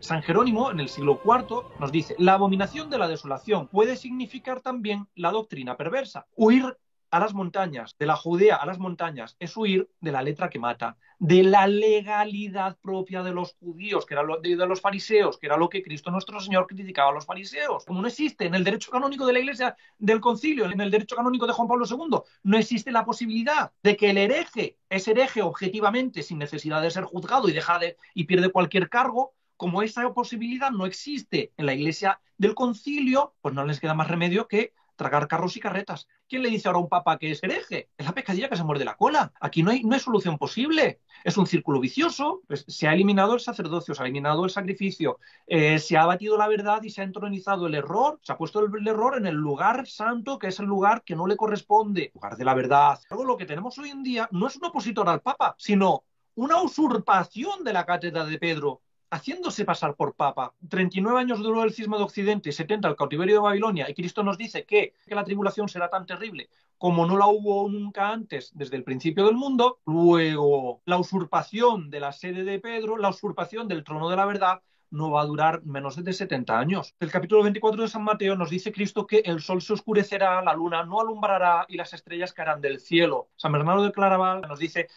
San Jerónimo, en el siglo IV, nos dice: la abominación de la desolación puede significar también la doctrina perversa. Huir a las montañas, de la Judea a las montañas, es huir de la letra que mata, de la legalidad propia de los judíos, que era de los fariseos, que era lo que Cristo nuestro Señor criticaba a los fariseos. Como no existe en el derecho canónico de la Iglesia del Concilio, en el derecho canónico de Juan Pablo II, no existe la posibilidad de que el hereje es hereje objetivamente, sin necesidad de ser juzgado y pierde cualquier cargo. Como esa posibilidad no existe en la Iglesia del Concilio, pues no les queda más remedio que tragar carros y carretas. ¿Quién le dice ahora a un papa que es hereje? Es la pescadilla que se muerde la cola. Aquí no hay solución posible. Es un círculo vicioso. Pues se ha eliminado el sacerdocio, se ha eliminado el sacrificio, se ha abatido la verdad y se ha entronizado el error. Se ha puesto el error en el lugar santo, que es el lugar que no le corresponde, el lugar de la verdad. Luego, lo que tenemos hoy en día no es un opositor al papa, sino una usurpación de la cátedra de Pedro, haciéndose pasar por papa. 39 años duró el cisma de Occidente, 70 el cautiverio de Babilonia, y Cristo nos dice que la tribulación será tan terrible como no la hubo nunca antes desde el principio del mundo. Luego, la usurpación de la sede de Pedro, la usurpación del trono de la verdad, no va a durar menos de 70 años. El capítulo 24 de San Mateo nos dice Cristo que el sol se oscurecerá, la luna no alumbrará y las estrellas caerán del cielo. San Bernardo de Claraval nos dice: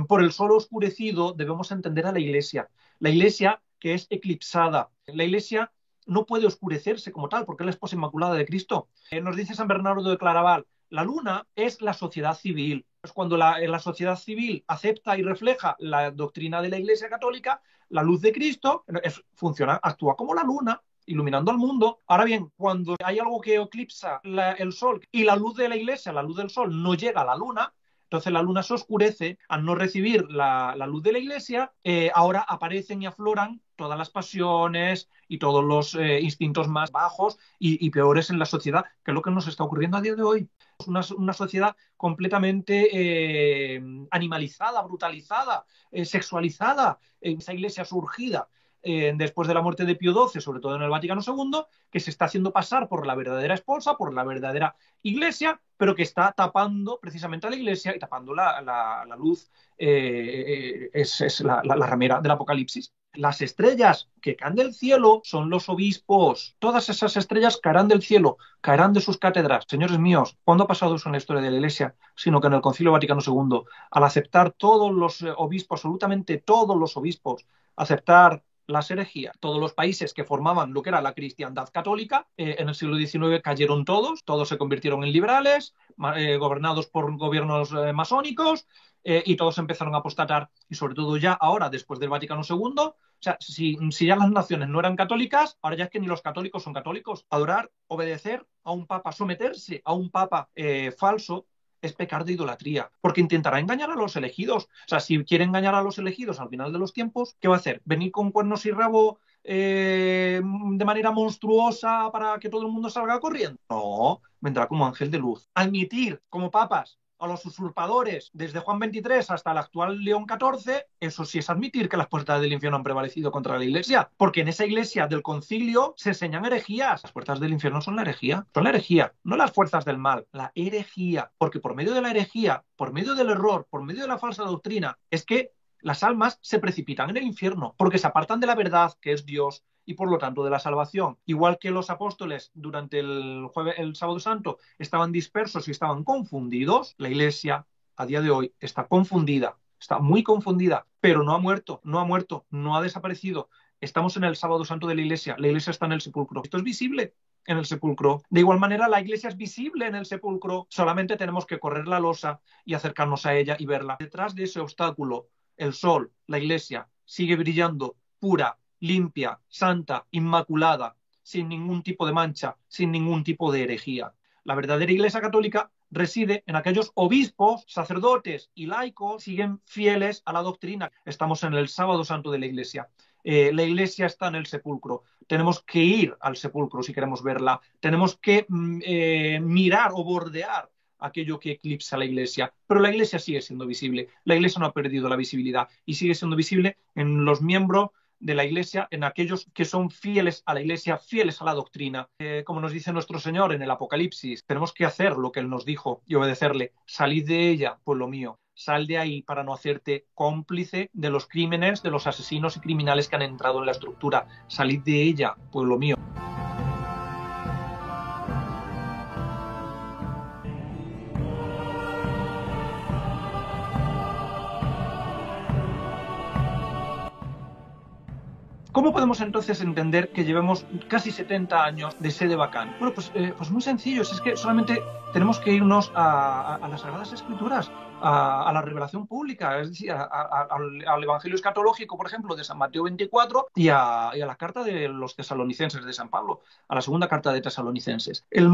por el sol oscurecido debemos entender a la Iglesia. La Iglesia que es eclipsada. La Iglesia no puede oscurecerse como tal, porque es la esposa inmaculada de Cristo. Nos dice San Bernardo de Claraval: la luna es la sociedad civil. Pues cuando la sociedad civil acepta y refleja la doctrina de la Iglesia Católica, la luz de Cristo actúa como la luna, iluminando al mundo. Ahora bien, cuando hay algo que eclipsa el sol y la luz de la Iglesia, la luz del sol, no llega a la luna, entonces la luna se oscurece al no recibir la luz de la Iglesia. Ahora aparecen y afloran todas las pasiones y todos los instintos más bajos y peores en la sociedad, que es lo que nos está ocurriendo a día de hoy. Una sociedad completamente animalizada, brutalizada, sexualizada, esa Iglesia surgida después de la muerte de Pío XII, sobre todo en el Vaticano II, que se está haciendo pasar por la verdadera esposa, por la verdadera Iglesia, pero que está tapando precisamente a la Iglesia y tapando la luz, es la ramera del Apocalipsis. Las estrellas que caen del cielo son los obispos. Todas esas estrellas caerán del cielo, caerán de sus cátedras. Señores míos, ¿cuándo ha pasado eso en la historia de la Iglesia? Sino que en el Concilio Vaticano II, al aceptar todos los obispos, absolutamente todos los obispos, aceptar las herejías. Todos los países que formaban lo que era la cristiandad católica, en el siglo XIX cayeron todos se convirtieron en liberales, gobernados por gobiernos masónicos, y todos empezaron a apostatar. Y sobre todo ya ahora, después del Vaticano II, o sea, si ya las naciones no eran católicas, ahora ya es que ni los católicos son católicos. Adorar, obedecer a un papa, someterse a un papa falso, es pecar de idolatría, porque intentará engañar a los elegidos. O sea, si quiere engañar a los elegidos al final de los tiempos, ¿qué va a hacer? ¿Venir con cuernos y rabo de manera monstruosa para que todo el mundo salga corriendo? No, vendrá como ángel de luz. Admitir como papas a los usurpadores desde Juan XXIII hasta el actual León XIV, eso sí es admitir que las puertas del infierno han prevalecido contra la Iglesia, porque en esa Iglesia del concilio se enseñan herejías. Las puertas del infierno son la herejía, no las fuerzas del mal, la herejía, porque por medio de la herejía, por medio del error, por medio de la falsa doctrina, es que las almas se precipitan en el infierno, porque se apartan de la verdad, que es Dios, y por lo tanto de la salvación. Igual que los apóstoles durante el sábado santo estaban dispersos y estaban confundidos, la Iglesia a día de hoy está confundida, está muy confundida, pero no ha muerto, no ha desaparecido. Estamos en el sábado santo de la Iglesia está en el sepulcro. Esto es visible en el sepulcro. De igual manera, la Iglesia es visible en el sepulcro, solamente tenemos que correr la losa y acercarnos a ella y verla. Detrás de ese obstáculo, el sol, la Iglesia, sigue brillando, pura, limpia, santa, inmaculada, sin ningún tipo de mancha, sin ningún tipo de herejía. La verdadera Iglesia Católica reside en aquellos obispos, sacerdotes y laicos que siguen fieles a la doctrina. Estamos en el sábado santo de la Iglesia. La Iglesia está en el sepulcro. Tenemos que ir al sepulcro si queremos verla. Tenemos que mirar o bordear aquello que eclipsa la Iglesia. Pero la Iglesia sigue siendo visible. La Iglesia no ha perdido la visibilidad y sigue siendo visible en los miembros de la Iglesia, en aquellos que son fieles a la Iglesia, fieles a la doctrina. Como nos dice nuestro Señor en el Apocalipsis, tenemos que hacer lo que Él nos dijo y obedecerle. Salid de ella, pueblo mío. sal de ahí para no hacerte cómplice de los crímenes, de los asesinos y criminales que han entrado en la estructura. Salid de ella, pueblo mío. ¿Cómo podemos entonces entender que llevemos casi 70 años de sede vacante? Bueno, pues muy sencillo, es que solamente tenemos que irnos a las Sagradas Escrituras, a la revelación pública, es decir, al Evangelio escatológico, por ejemplo, de San Mateo 24 y a la carta de los tesalonicenses de San Pablo, a la segunda carta de tesalonicenses. El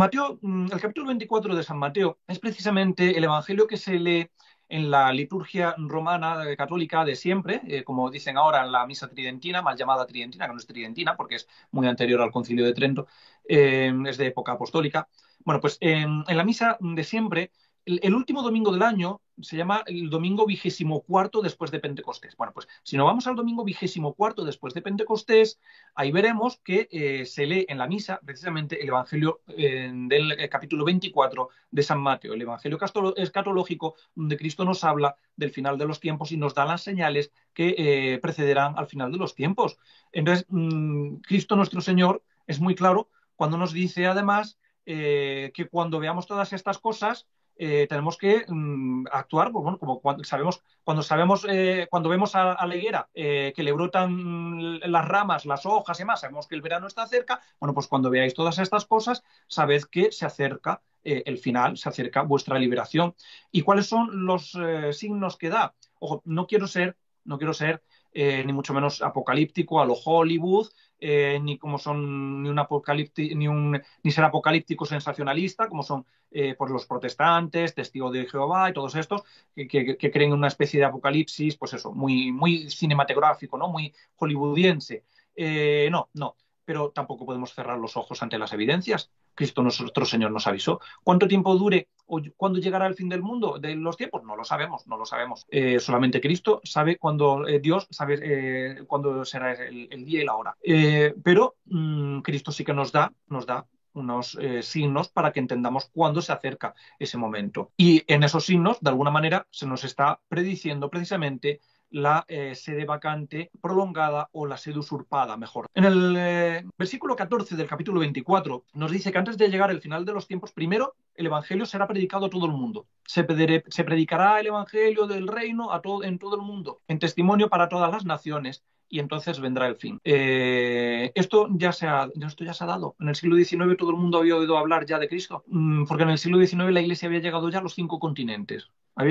capítulo 24 de San Mateo es precisamente el Evangelio que se lee en la liturgia romana católica de siempre, como dicen ahora en la misa tridentina, mal llamada tridentina, que no es tridentina porque es muy anterior al Concilio de Trento, es de época apostólica. Bueno, pues en la misa de siempre, el último domingo del año se llama el domingo 24 después de Pentecostés. Bueno, pues si nos vamos al domingo 24 después de Pentecostés, ahí veremos que se lee en la misa precisamente el Evangelio del capítulo 24 de San Mateo, el Evangelio escatológico, donde Cristo nos habla del final de los tiempos y nos da las señales que precederán al final de los tiempos. Entonces, Cristo nuestro Señor es muy claro cuando nos dice además que cuando veamos todas estas cosas, tenemos que actuar, pues, bueno, como cuando vemos a la higuera que le brotan las ramas, las hojas y demás, sabemos que el verano está cerca. Bueno, pues cuando veáis todas estas cosas, sabed que se acerca el final, se acerca vuestra liberación. ¿Y cuáles son los signos que da? Ojo, no quiero ser ni mucho menos apocalíptico a lo Hollywood, ni como son ni ser apocalíptico sensacionalista, como son pues los protestantes, testigos de Jehová y todos estos que creen en una especie de apocalipsis, pues eso, muy cinematográfico, ¿no? Muy hollywoodiense. No, pero tampoco podemos cerrar los ojos ante las evidencias. Cristo nuestro Señor nos avisó. ¿Cuánto tiempo dure o cuándo llegará el fin del mundo, de los tiempos? No lo sabemos. Solamente Cristo sabe cuándo, Dios sabe cuándo será el día y la hora. Pero Cristo sí que nos da unos signos para que entendamos cuándo se acerca ese momento. Y en esos signos, de alguna manera, se nos está prediciendo precisamente la sede vacante prolongada o la sede usurpada, mejor. En el versículo 14 del capítulo 24 nos dice que antes de llegar el final de los tiempos, primero el Evangelio será predicado a todo el mundo. Se predicará el Evangelio del reino en todo el mundo, en testimonio para todas las naciones, y entonces vendrá el fin. Esto ya se ha dado. En el siglo XIX todo el mundo había oído hablar ya de Cristo, porque en el siglo XIX la Iglesia había llegado ya a los 5 continentes. Y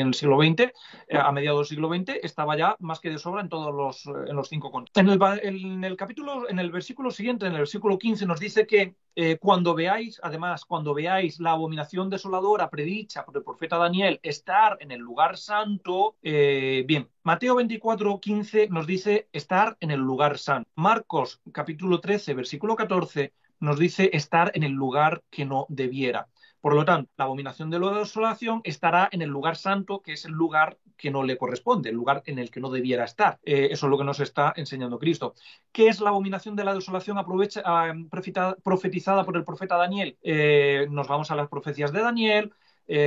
en el siglo XX, a mediados del siglo XX, estaba ya más que de sobra en los 5 continentes. En el versículo siguiente, en el versículo 15, nos dice que cuando veáis la abominación desoladora predicha por el profeta Daniel estar en el lugar santo, bien, Mateo 24, 15 nos dice estar en el lugar santo. Marcos capítulo 13, versículo 14 nos dice estar en el lugar que no debiera. Por lo tanto, la abominación de la desolación estará en el lugar santo, que es el lugar que no le corresponde, el lugar en el que no debiera estar. Eso es lo que nos está enseñando Cristo. ¿Qué es la abominación de la desolación profetizada por el profeta Daniel? Nos vamos a las profecías de Daniel,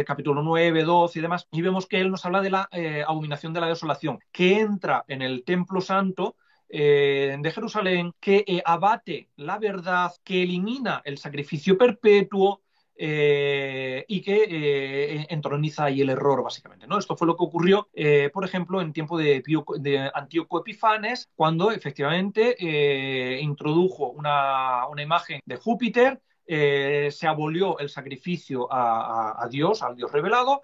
capítulo 9, 12 y demás, y vemos que él nos habla de la abominación de la desolación, que entra en el templo santo de Jerusalén, que abate la verdad, que elimina el sacrificio perpetuo, y que entroniza ahí el error, básicamente, ¿no? Esto fue lo que ocurrió, por ejemplo, en tiempo de Antíoco Epifanes, cuando efectivamente introdujo una imagen de Júpiter. Se abolió el sacrificio al Dios revelado,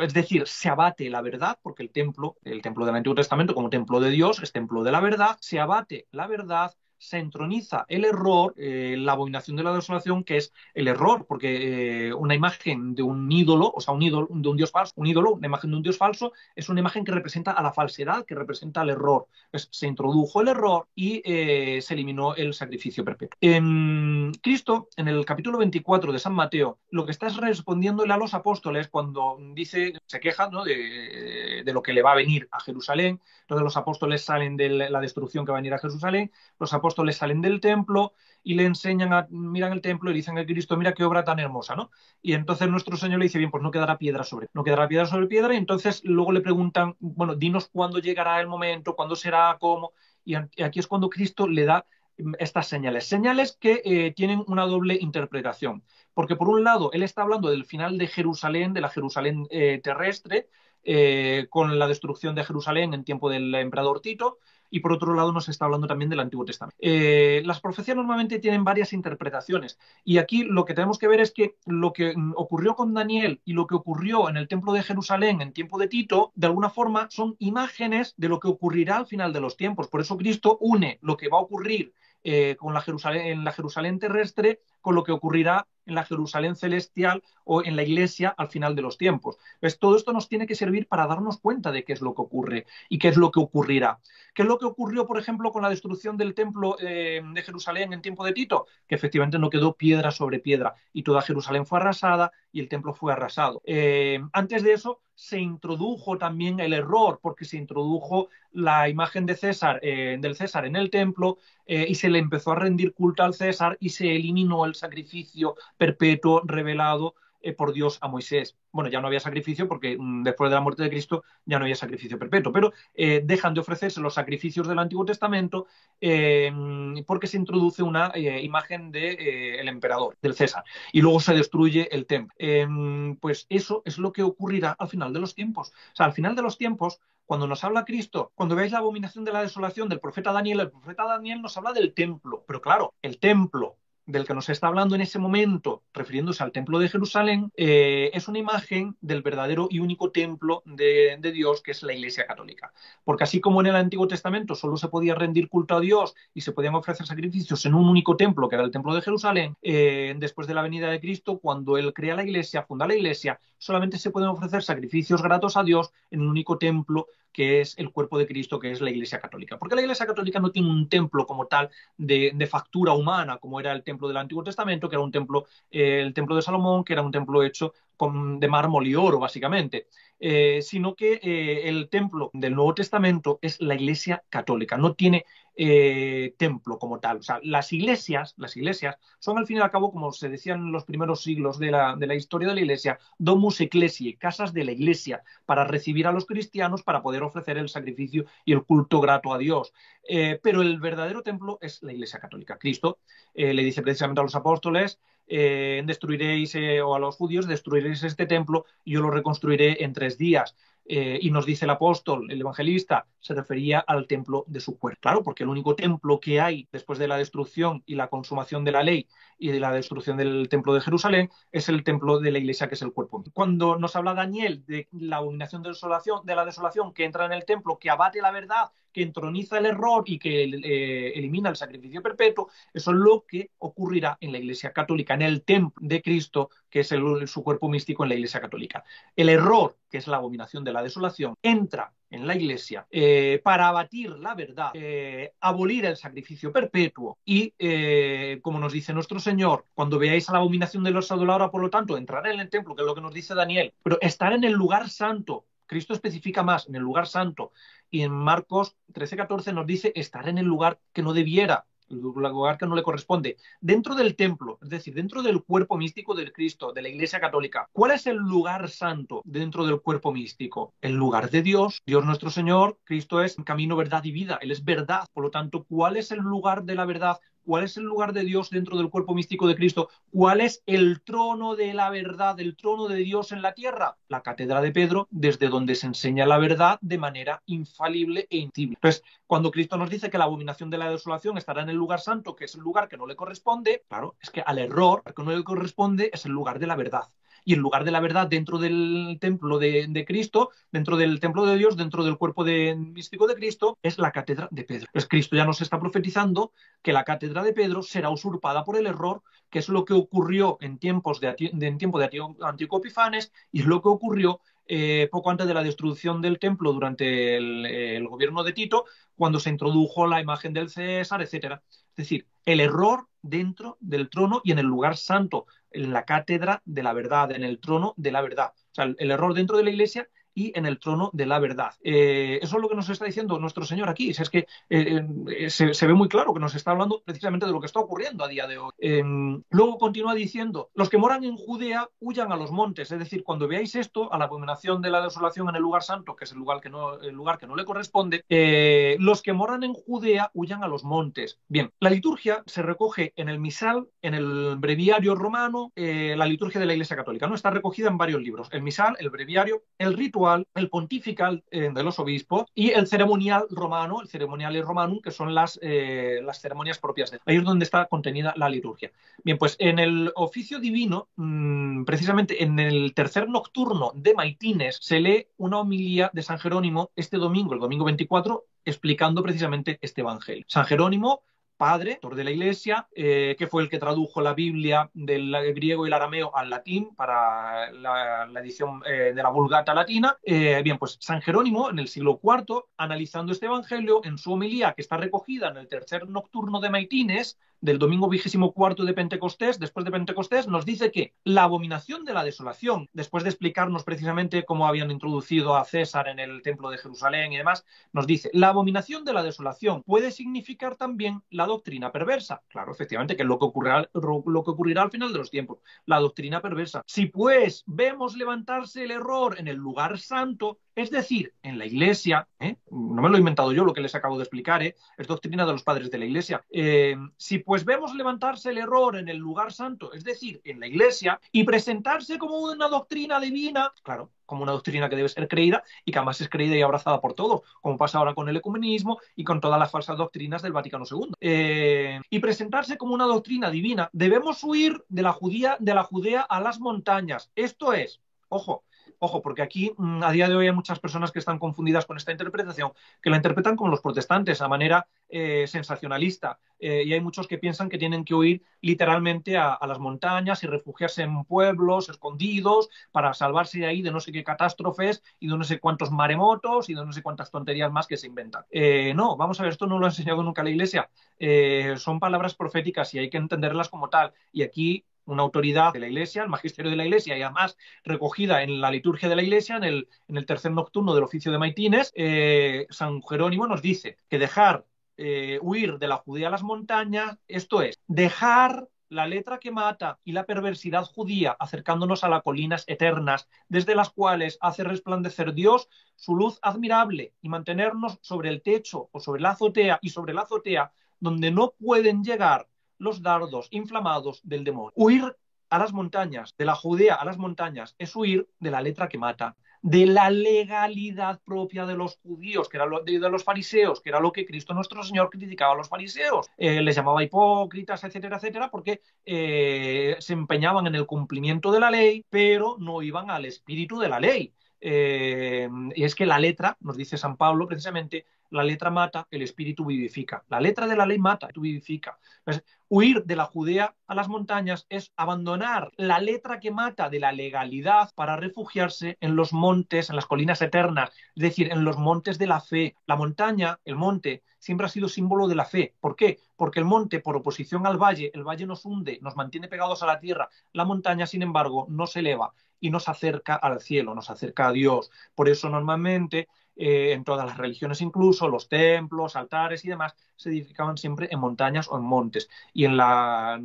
es decir, se abate la verdad, porque el templo del Antiguo Testamento como templo de Dios es templo de la verdad, se abate la verdad, se entroniza el error, la abominación de la desolación, que es el error, porque una imagen de un ídolo, o sea, un ídolo de un dios falso, una imagen de un dios falso, es una imagen que representa a la falsedad, que representa al error. Pues se introdujo el error y se eliminó el sacrificio perpetuo. Cristo, en el capítulo 24 de San Mateo, lo que está respondiéndole a los apóstoles cuando dice, se queja, ¿no?, de lo que le va a venir a Jerusalén. Entonces los apóstoles salen de la destrucción que va a venir a Jerusalén, los apóstoles salen del templo y le enseñan, miran el templo y dicen a Cristo, mira qué obra tan hermosa, ¿no? Y entonces nuestro Señor le dice, bien, pues no quedará piedra sobre piedra, y entonces luego le preguntan, bueno, dinos cuándo llegará el momento, cuándo será, cómo, y aquí es cuando Cristo le da estas señales que tienen una doble interpretación. Porque por un lado, él está hablando del final de Jerusalén, de la Jerusalén terrestre, con la destrucción de Jerusalén en tiempo del emperador Tito, y por otro lado nos está hablando también del Antiguo Testamento. Las profecías normalmente tienen varias interpretaciones, y aquí lo que tenemos que ver es que lo que ocurrió con Daniel y lo que ocurrió en el templo de Jerusalén en tiempo de Tito, de alguna forma son imágenes de lo que ocurrirá al final de los tiempos. Por eso Cristo une lo que va a ocurrir con en la Jerusalén terrestre con lo que ocurrirá en la Jerusalén celestial o en la iglesia al final de los tiempos. Pues todo esto nos tiene que servir para darnos cuenta de qué es lo que ocurre y qué es lo que ocurrirá. ¿Qué es lo que ocurrió, por ejemplo, con la destrucción del templo de Jerusalén en tiempo de Tito? Que efectivamente no quedó piedra sobre piedra y toda Jerusalén fue arrasada y el templo fue arrasado. Antes de eso se introdujo también el error, porque se introdujo la imagen de César, del César en el templo, y se le empezó a rendir culto al César y se eliminó el sacrificio perpetuo revelado por Dios a Moisés. Bueno, ya no había sacrificio porque después de la muerte de Cristo ya no había sacrificio perpetuo, pero dejan de ofrecerse los sacrificios del Antiguo Testamento porque se introduce una imagen del emperador, del César, y luego se destruye el templo. Pues eso es lo que ocurrirá al final de los tiempos. O sea, al final de los tiempos, cuando nos habla Cristo, cuando veáis la abominación de la desolación del profeta Daniel, el profeta Daniel nos habla del templo, pero claro, el templo del que nos está hablando en ese momento, refiriéndose al templo de Jerusalén, es una imagen del verdadero y único templo de Dios, que es la Iglesia Católica. Porque así como en el Antiguo Testamento solo se podía rendir culto a Dios y se podían ofrecer sacrificios en un único templo, que era el templo de Jerusalén, después de la venida de Cristo, cuando Él crea la Iglesia, funda la Iglesia, solamente se pueden ofrecer sacrificios gratos a Dios en un único templo, que es el cuerpo de Cristo, que es la Iglesia Católica. Porque la Iglesia Católica no tiene un templo como tal de factura humana, como era el templo del Antiguo Testamento, que era un templo, el templo de Salomón, que era un templo hecho de mármol y oro, básicamente. Sino que el templo del Nuevo Testamento es la Iglesia Católica, no tiene templo como tal. O sea, las iglesias son al fin y al cabo, como se decía en los primeros siglos de la historia de la Iglesia, domus ecclesiae, casas de la Iglesia, para recibir a los cristianos, para poder ofrecer el sacrificio y el culto grato a Dios. Pero el verdadero templo es la Iglesia Católica. Cristo le dice precisamente a los apóstoles, destruiréis, o a los judíos, destruiréis este templo y yo lo reconstruiré en 3 días. Y nos dice el apóstol, el evangelista, se refería al templo de su cuerpo. Claro, porque el único templo que hay después de la destrucción y la consumación de la ley y de la destrucción del templo de Jerusalén es el templo de la iglesia, que es el cuerpo. Cuando nos habla Daniel de la abominación de la desolación que entra en el templo, que abate la verdad, que entroniza el error y que elimina el sacrificio perpetuo, eso es lo que ocurrirá en la Iglesia Católica, en el templo de Cristo, que es su cuerpo místico en la Iglesia Católica. El error, que es la abominación de la desolación, entra en la Iglesia para abatir la verdad, abolir el sacrificio perpetuo y, como nos dice nuestro Señor, cuando veáis a la abominación de los adoradores, por lo tanto, entrar en el templo, que es lo que nos dice Daniel, pero estar en el lugar santo. Cristo especifica más en el lugar santo, y en Marcos 13:14 nos dice estar en el lugar que no debiera, el lugar que no le corresponde, dentro del templo, es decir, dentro del cuerpo místico del Cristo, de la Iglesia Católica. ¿Cuál es el lugar santo dentro del cuerpo místico? El lugar de Dios, Dios nuestro Señor. Cristo es camino, verdad y vida, Él es verdad. Por lo tanto, ¿cuál es el lugar de la verdad? ¿Cuál es el lugar de Dios dentro del cuerpo místico de Cristo? ¿Cuál es el trono de la verdad, el trono de Dios en la tierra? La cátedra de Pedro, desde donde se enseña la verdad de manera infalible e intimible. Entonces, cuando Cristo nos dice que la abominación de la desolación estará en el lugar santo, que es el lugar que no le corresponde, claro, es que al error, al que no le corresponde, es el lugar de la verdad. Y el lugar de la verdad dentro del templo de Cristo, dentro del templo de Dios, dentro del cuerpo místico de Cristo, es la cátedra de Pedro. Pues Cristo ya nos está profetizando que la cátedra de Pedro será usurpada por el error, que es lo que ocurrió en tiempo de Antíoco Epifanes, y es lo que ocurrió poco antes de la destrucción del templo durante el gobierno de Tito, cuando se introdujo la imagen del César, etc. Es decir, el error dentro del trono y en el lugar santo, en la cátedra de la verdad, en el trono de la verdad. O sea, el error dentro de la iglesia y en el trono de la verdad. Eso es lo que nos está diciendo nuestro Señor aquí. Es que se ve muy claro que nos está hablando precisamente de lo que está ocurriendo a día de hoy. Luego continúa diciendo, los que moran en Judea huyan a los montes. Es decir, cuando veáis esto, a la abominación de la desolación en el lugar santo, que es el lugar que no le corresponde, los que moran en Judea huyan a los montes. Bien, la liturgia se recoge en el misal, en el breviario romano, la liturgia de la Iglesia Católica, ¿no? Está recogida en varios libros. El misal, el breviario, el ritual, el pontifical de los obispos y el ceremonial romano, el ceremonial romanum, que son las ceremonias propias de. Ahí es donde está contenida la liturgia. Bien, pues en el oficio divino, precisamente en el tercer nocturno de Maitines, se lee una homilía de San Jerónimo este domingo, el domingo 24, explicando precisamente este evangelio. San Jerónimo, padre, autor de la Iglesia, que fue el que tradujo la Biblia del griego y el arameo al latín para la edición de la Vulgata latina. Bien, pues San Jerónimo, en el siglo IV, analizando este evangelio, en su homilía, que está recogida en el tercer nocturno de Maitines, del domingo 24 de Pentecostés, después de Pentecostés, nos dice que la abominación de la desolación, después de explicarnos precisamente cómo habían introducido a César en el templo de Jerusalén y demás, nos dice, la abominación de la desolación puede significar también la doctrina perversa. Claro, efectivamente, que es lo que ocurrirá al final de los tiempos, la doctrina perversa. Si pues vemos levantarse el error en el lugar santo, es decir, en la Iglesia, no me lo he inventado yo lo que les acabo de explicar, es doctrina de los padres de la Iglesia. Si pues vemos levantarse el error en el lugar santo, es decir, en la Iglesia, y presentarse como una doctrina divina, claro, como una doctrina que debe ser creída y que además es creída y abrazada por todo, como pasa ahora con el ecumenismo y con todas las falsas doctrinas del Vaticano II. Y presentarse como una doctrina divina, debemos huir de la Judea a las montañas. Esto es, ojo, porque aquí a día de hoy hay muchas personas que están confundidas con esta interpretación, que la interpretan como los protestantes, a manera sensacionalista. Y hay muchos que piensan que tienen que huir literalmente a las montañas y refugiarse en pueblos escondidos para salvarse de ahí de no sé qué catástrofes y de no sé cuántos maremotos y de no sé cuántas tonterías más que se inventan. No, vamos a ver, esto no lo ha enseñado nunca la Iglesia. Son palabras proféticas y hay que entenderlas como tal. Y aquí una autoridad de la Iglesia, el magisterio de la Iglesia, y además recogida en la liturgia de la Iglesia, en el tercer nocturno del oficio de Maitines, San Jerónimo nos dice que dejar huir de la Judea a las montañas, esto es, dejar la letra que mata y la perversidad judía, acercándonos a las colinas eternas, desde las cuales hace resplandecer Dios su luz admirable, y mantenernos sobre el techo o sobre la azotea, y sobre la azotea donde no pueden llegar los dardos inflamados del demonio. Huir a las montañas, de la Judea a las montañas, es huir de la letra que mata, de la legalidad propia de los judíos, que era de los fariseos, que era lo que Cristo nuestro Señor criticaba a los fariseos. Les llamaba hipócritas, etcétera, etcétera, porque se empeñaban en el cumplimiento de la ley, pero no iban al espíritu de la ley. Y es que la letra, nos dice San Pablo precisamente, la letra mata, el espíritu vivifica. La letra de la ley mata, el espíritu vivifica. Entonces, huir de la Judea a las montañas es abandonar la letra que mata de la legalidad para refugiarse en los montes, en las colinas eternas, es decir, en los montes de la fe. La montaña, el monte, siempre ha sido símbolo de la fe. ¿Por qué? Porque el monte, por oposición al valle, el valle nos hunde, nos mantiene pegados a la tierra. La montaña, sin embargo, nos eleva y nos acerca al cielo, nos acerca a Dios. Por eso normalmente en todas las religiones, incluso los templos, altares y demás, se edificaban siempre en montañas o en montes. Y en la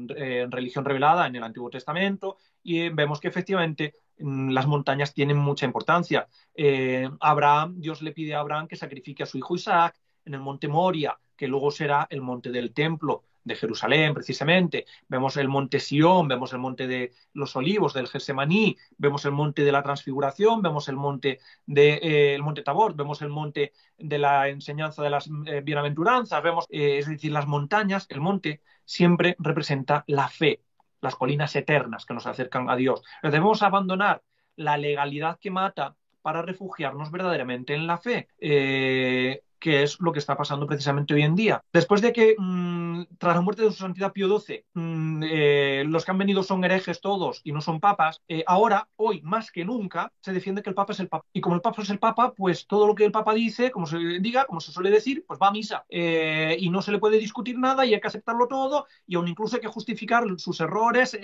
religión revelada, en el Antiguo Testamento, y vemos que efectivamente las montañas tienen mucha importancia. Dios le pide a Abraham que sacrifique a su hijo Isaac en el monte Moria, que luego será el monte del templo de Jerusalén, precisamente. Vemos el monte Sión, vemos el monte de los Olivos, del Getsemaní, vemos el monte de la Transfiguración, vemos el monte Tabor, vemos el monte de la enseñanza de las bienaventuranzas, vemos, es decir, las montañas, el monte siempre representa la fe, las colinas eternas que nos acercan a Dios. Pero debemos abandonar la legalidad que mata para refugiarnos verdaderamente en la fe. Que es lo que está pasando precisamente hoy en día. Después de que, tras la muerte de su santidad Pío XII, los que han venido son herejes todos y no son papas, ahora, hoy más que nunca, se defiende que el papa es el papa. Y como el papa es el papa, pues todo lo que el papa dice, como se diga, como se suele decir, pues va a misa. Y no se le puede discutir nada y hay que aceptarlo todo, y aún incluso hay que justificar sus errores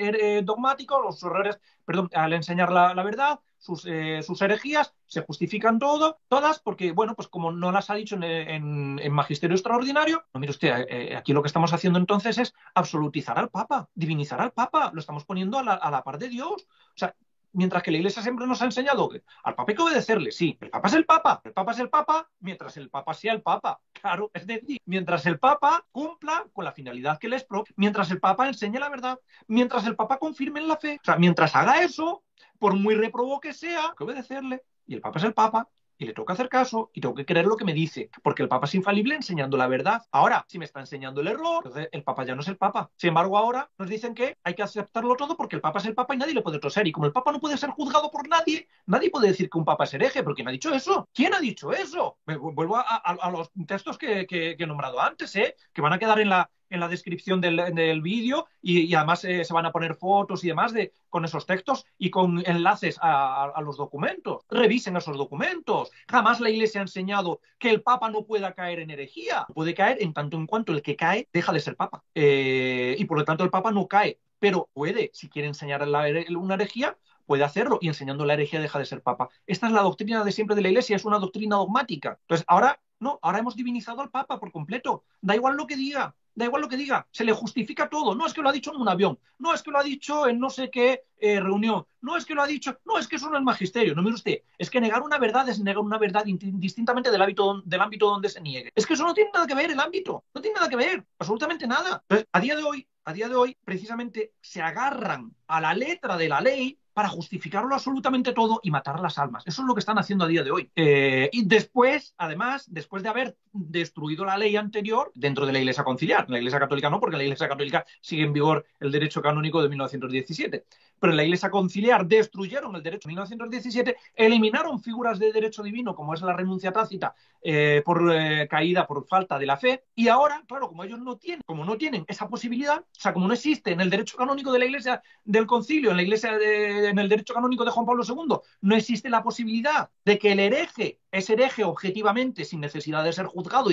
dogmáticos, los errores, perdón, al enseñar la verdad, sus herejías, se justifican todas, porque, bueno, pues como no las ha dicho en Magisterio Extraordinario, no, mire usted, aquí lo que estamos haciendo entonces es absolutizar al Papa, divinizar al Papa, lo estamos poniendo a la par de Dios. O sea, mientras que la Iglesia siempre nos ha enseñado que al Papa hay que obedecerle, sí, el Papa es el Papa, el Papa es el Papa, mientras el Papa sea el Papa, claro, es decir, mientras el Papa cumpla con la finalidad que le es propia, mientras el Papa enseñe la verdad, mientras el Papa confirme en la fe, o sea, mientras haga eso, por muy reprobo que sea, hay que obedecerle, y el Papa es el Papa, y le toca hacer caso y tengo que creer lo que me dice, porque el Papa es infalible enseñando la verdad. Ahora, si me está enseñando el error, entonces el Papa ya no es el Papa. Sin embargo, ahora nos dicen que hay que aceptarlo todo porque el Papa es el Papa y nadie le puede toser. Y como el Papa no puede ser juzgado por nadie, nadie puede decir que un Papa es hereje, pero ¿quién ha dicho eso? ¿Quién ha dicho eso? Me vuelvo a los textos que he nombrado antes, que van a quedar en la descripción del vídeo y además se van a poner fotos y demás con esos textos y con enlaces a los documentos. Revisen esos documentos. Jamás la Iglesia ha enseñado que el Papa no pueda caer en herejía. Puede caer en tanto en cuanto el que cae deja de ser Papa. Y por lo tanto el Papa no cae. Pero puede, si quiere enseñar una herejía, puede hacerlo y enseñando la herejía deja de ser Papa. Esta es la doctrina de siempre de la Iglesia, es una doctrina dogmática. Entonces, ahora no, ahora hemos divinizado al Papa por completo. Da igual lo que diga, da igual lo que diga, se le justifica todo. No es que lo ha dicho en un avión, no es que lo ha dicho en no sé qué reunión, no es que lo ha dicho, no es que eso no es magisterio. No, mire usted, es que negar una verdad es negar una verdad indistintamente del ámbito donde se niegue. Es que eso no tiene nada que ver el ámbito, no tiene nada que ver, absolutamente nada. Entonces, a día de hoy, precisamente se agarran a la letra de la ley para justificarlo absolutamente todo y matar las almas. Eso es lo que están haciendo a día de hoy. Y después, además, después de haber destruido la ley anterior dentro de la Iglesia conciliar, en la Iglesia católica no, porque en la Iglesia católica sigue en vigor el derecho canónico de 1917, pero en la Iglesia conciliar destruyeron el derecho de 1917, eliminaron figuras de derecho divino como es la renuncia tácita por caída, por falta de la fe, y ahora, claro, como ellos no tienen esa posibilidad, o sea, como no existe en el derecho canónico de la Iglesia del concilio, en el derecho canónico de Juan Pablo II, no existe la posibilidad de que el hereje es hereje objetivamente sin necesidad de ser juzgado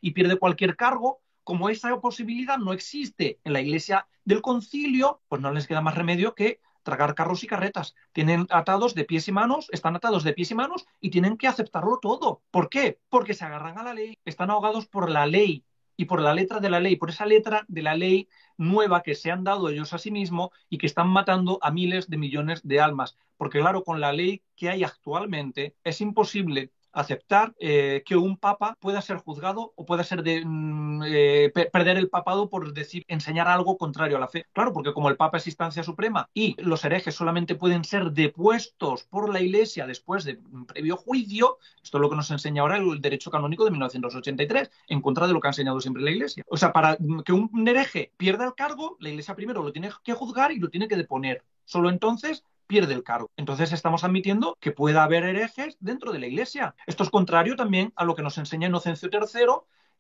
y pierde cualquier cargo. Como esa posibilidad no existe en la Iglesia del concilio, pues no les queda más remedio que tragar carros y carretas. Están atados de pies y manos y tienen que aceptarlo todo. ¿Por qué? Porque se agarran a la ley, están ahogados por la ley y por la letra de la ley, por esa letra de la ley nueva que se han dado ellos a sí mismos y que están matando a miles de millones de almas. Porque claro, con la ley que hay actualmente es imposible aceptar que un papa pueda ser juzgado o pueda ser perder el papado por enseñar algo contrario a la fe. Claro, porque como el papa es instancia suprema y los herejes solamente pueden ser depuestos por la Iglesia después de un previo juicio, esto es lo que nos enseña ahora el derecho canónico de 1983, en contra de lo que ha enseñado siempre la Iglesia. O sea, para que un hereje pierda el cargo, la Iglesia primero lo tiene que juzgar y lo tiene que deponer. Solo entonces pierde el cargo. Entonces estamos admitiendo que pueda haber herejes dentro de la Iglesia. Esto es contrario también a lo que nos enseña Inocencio III,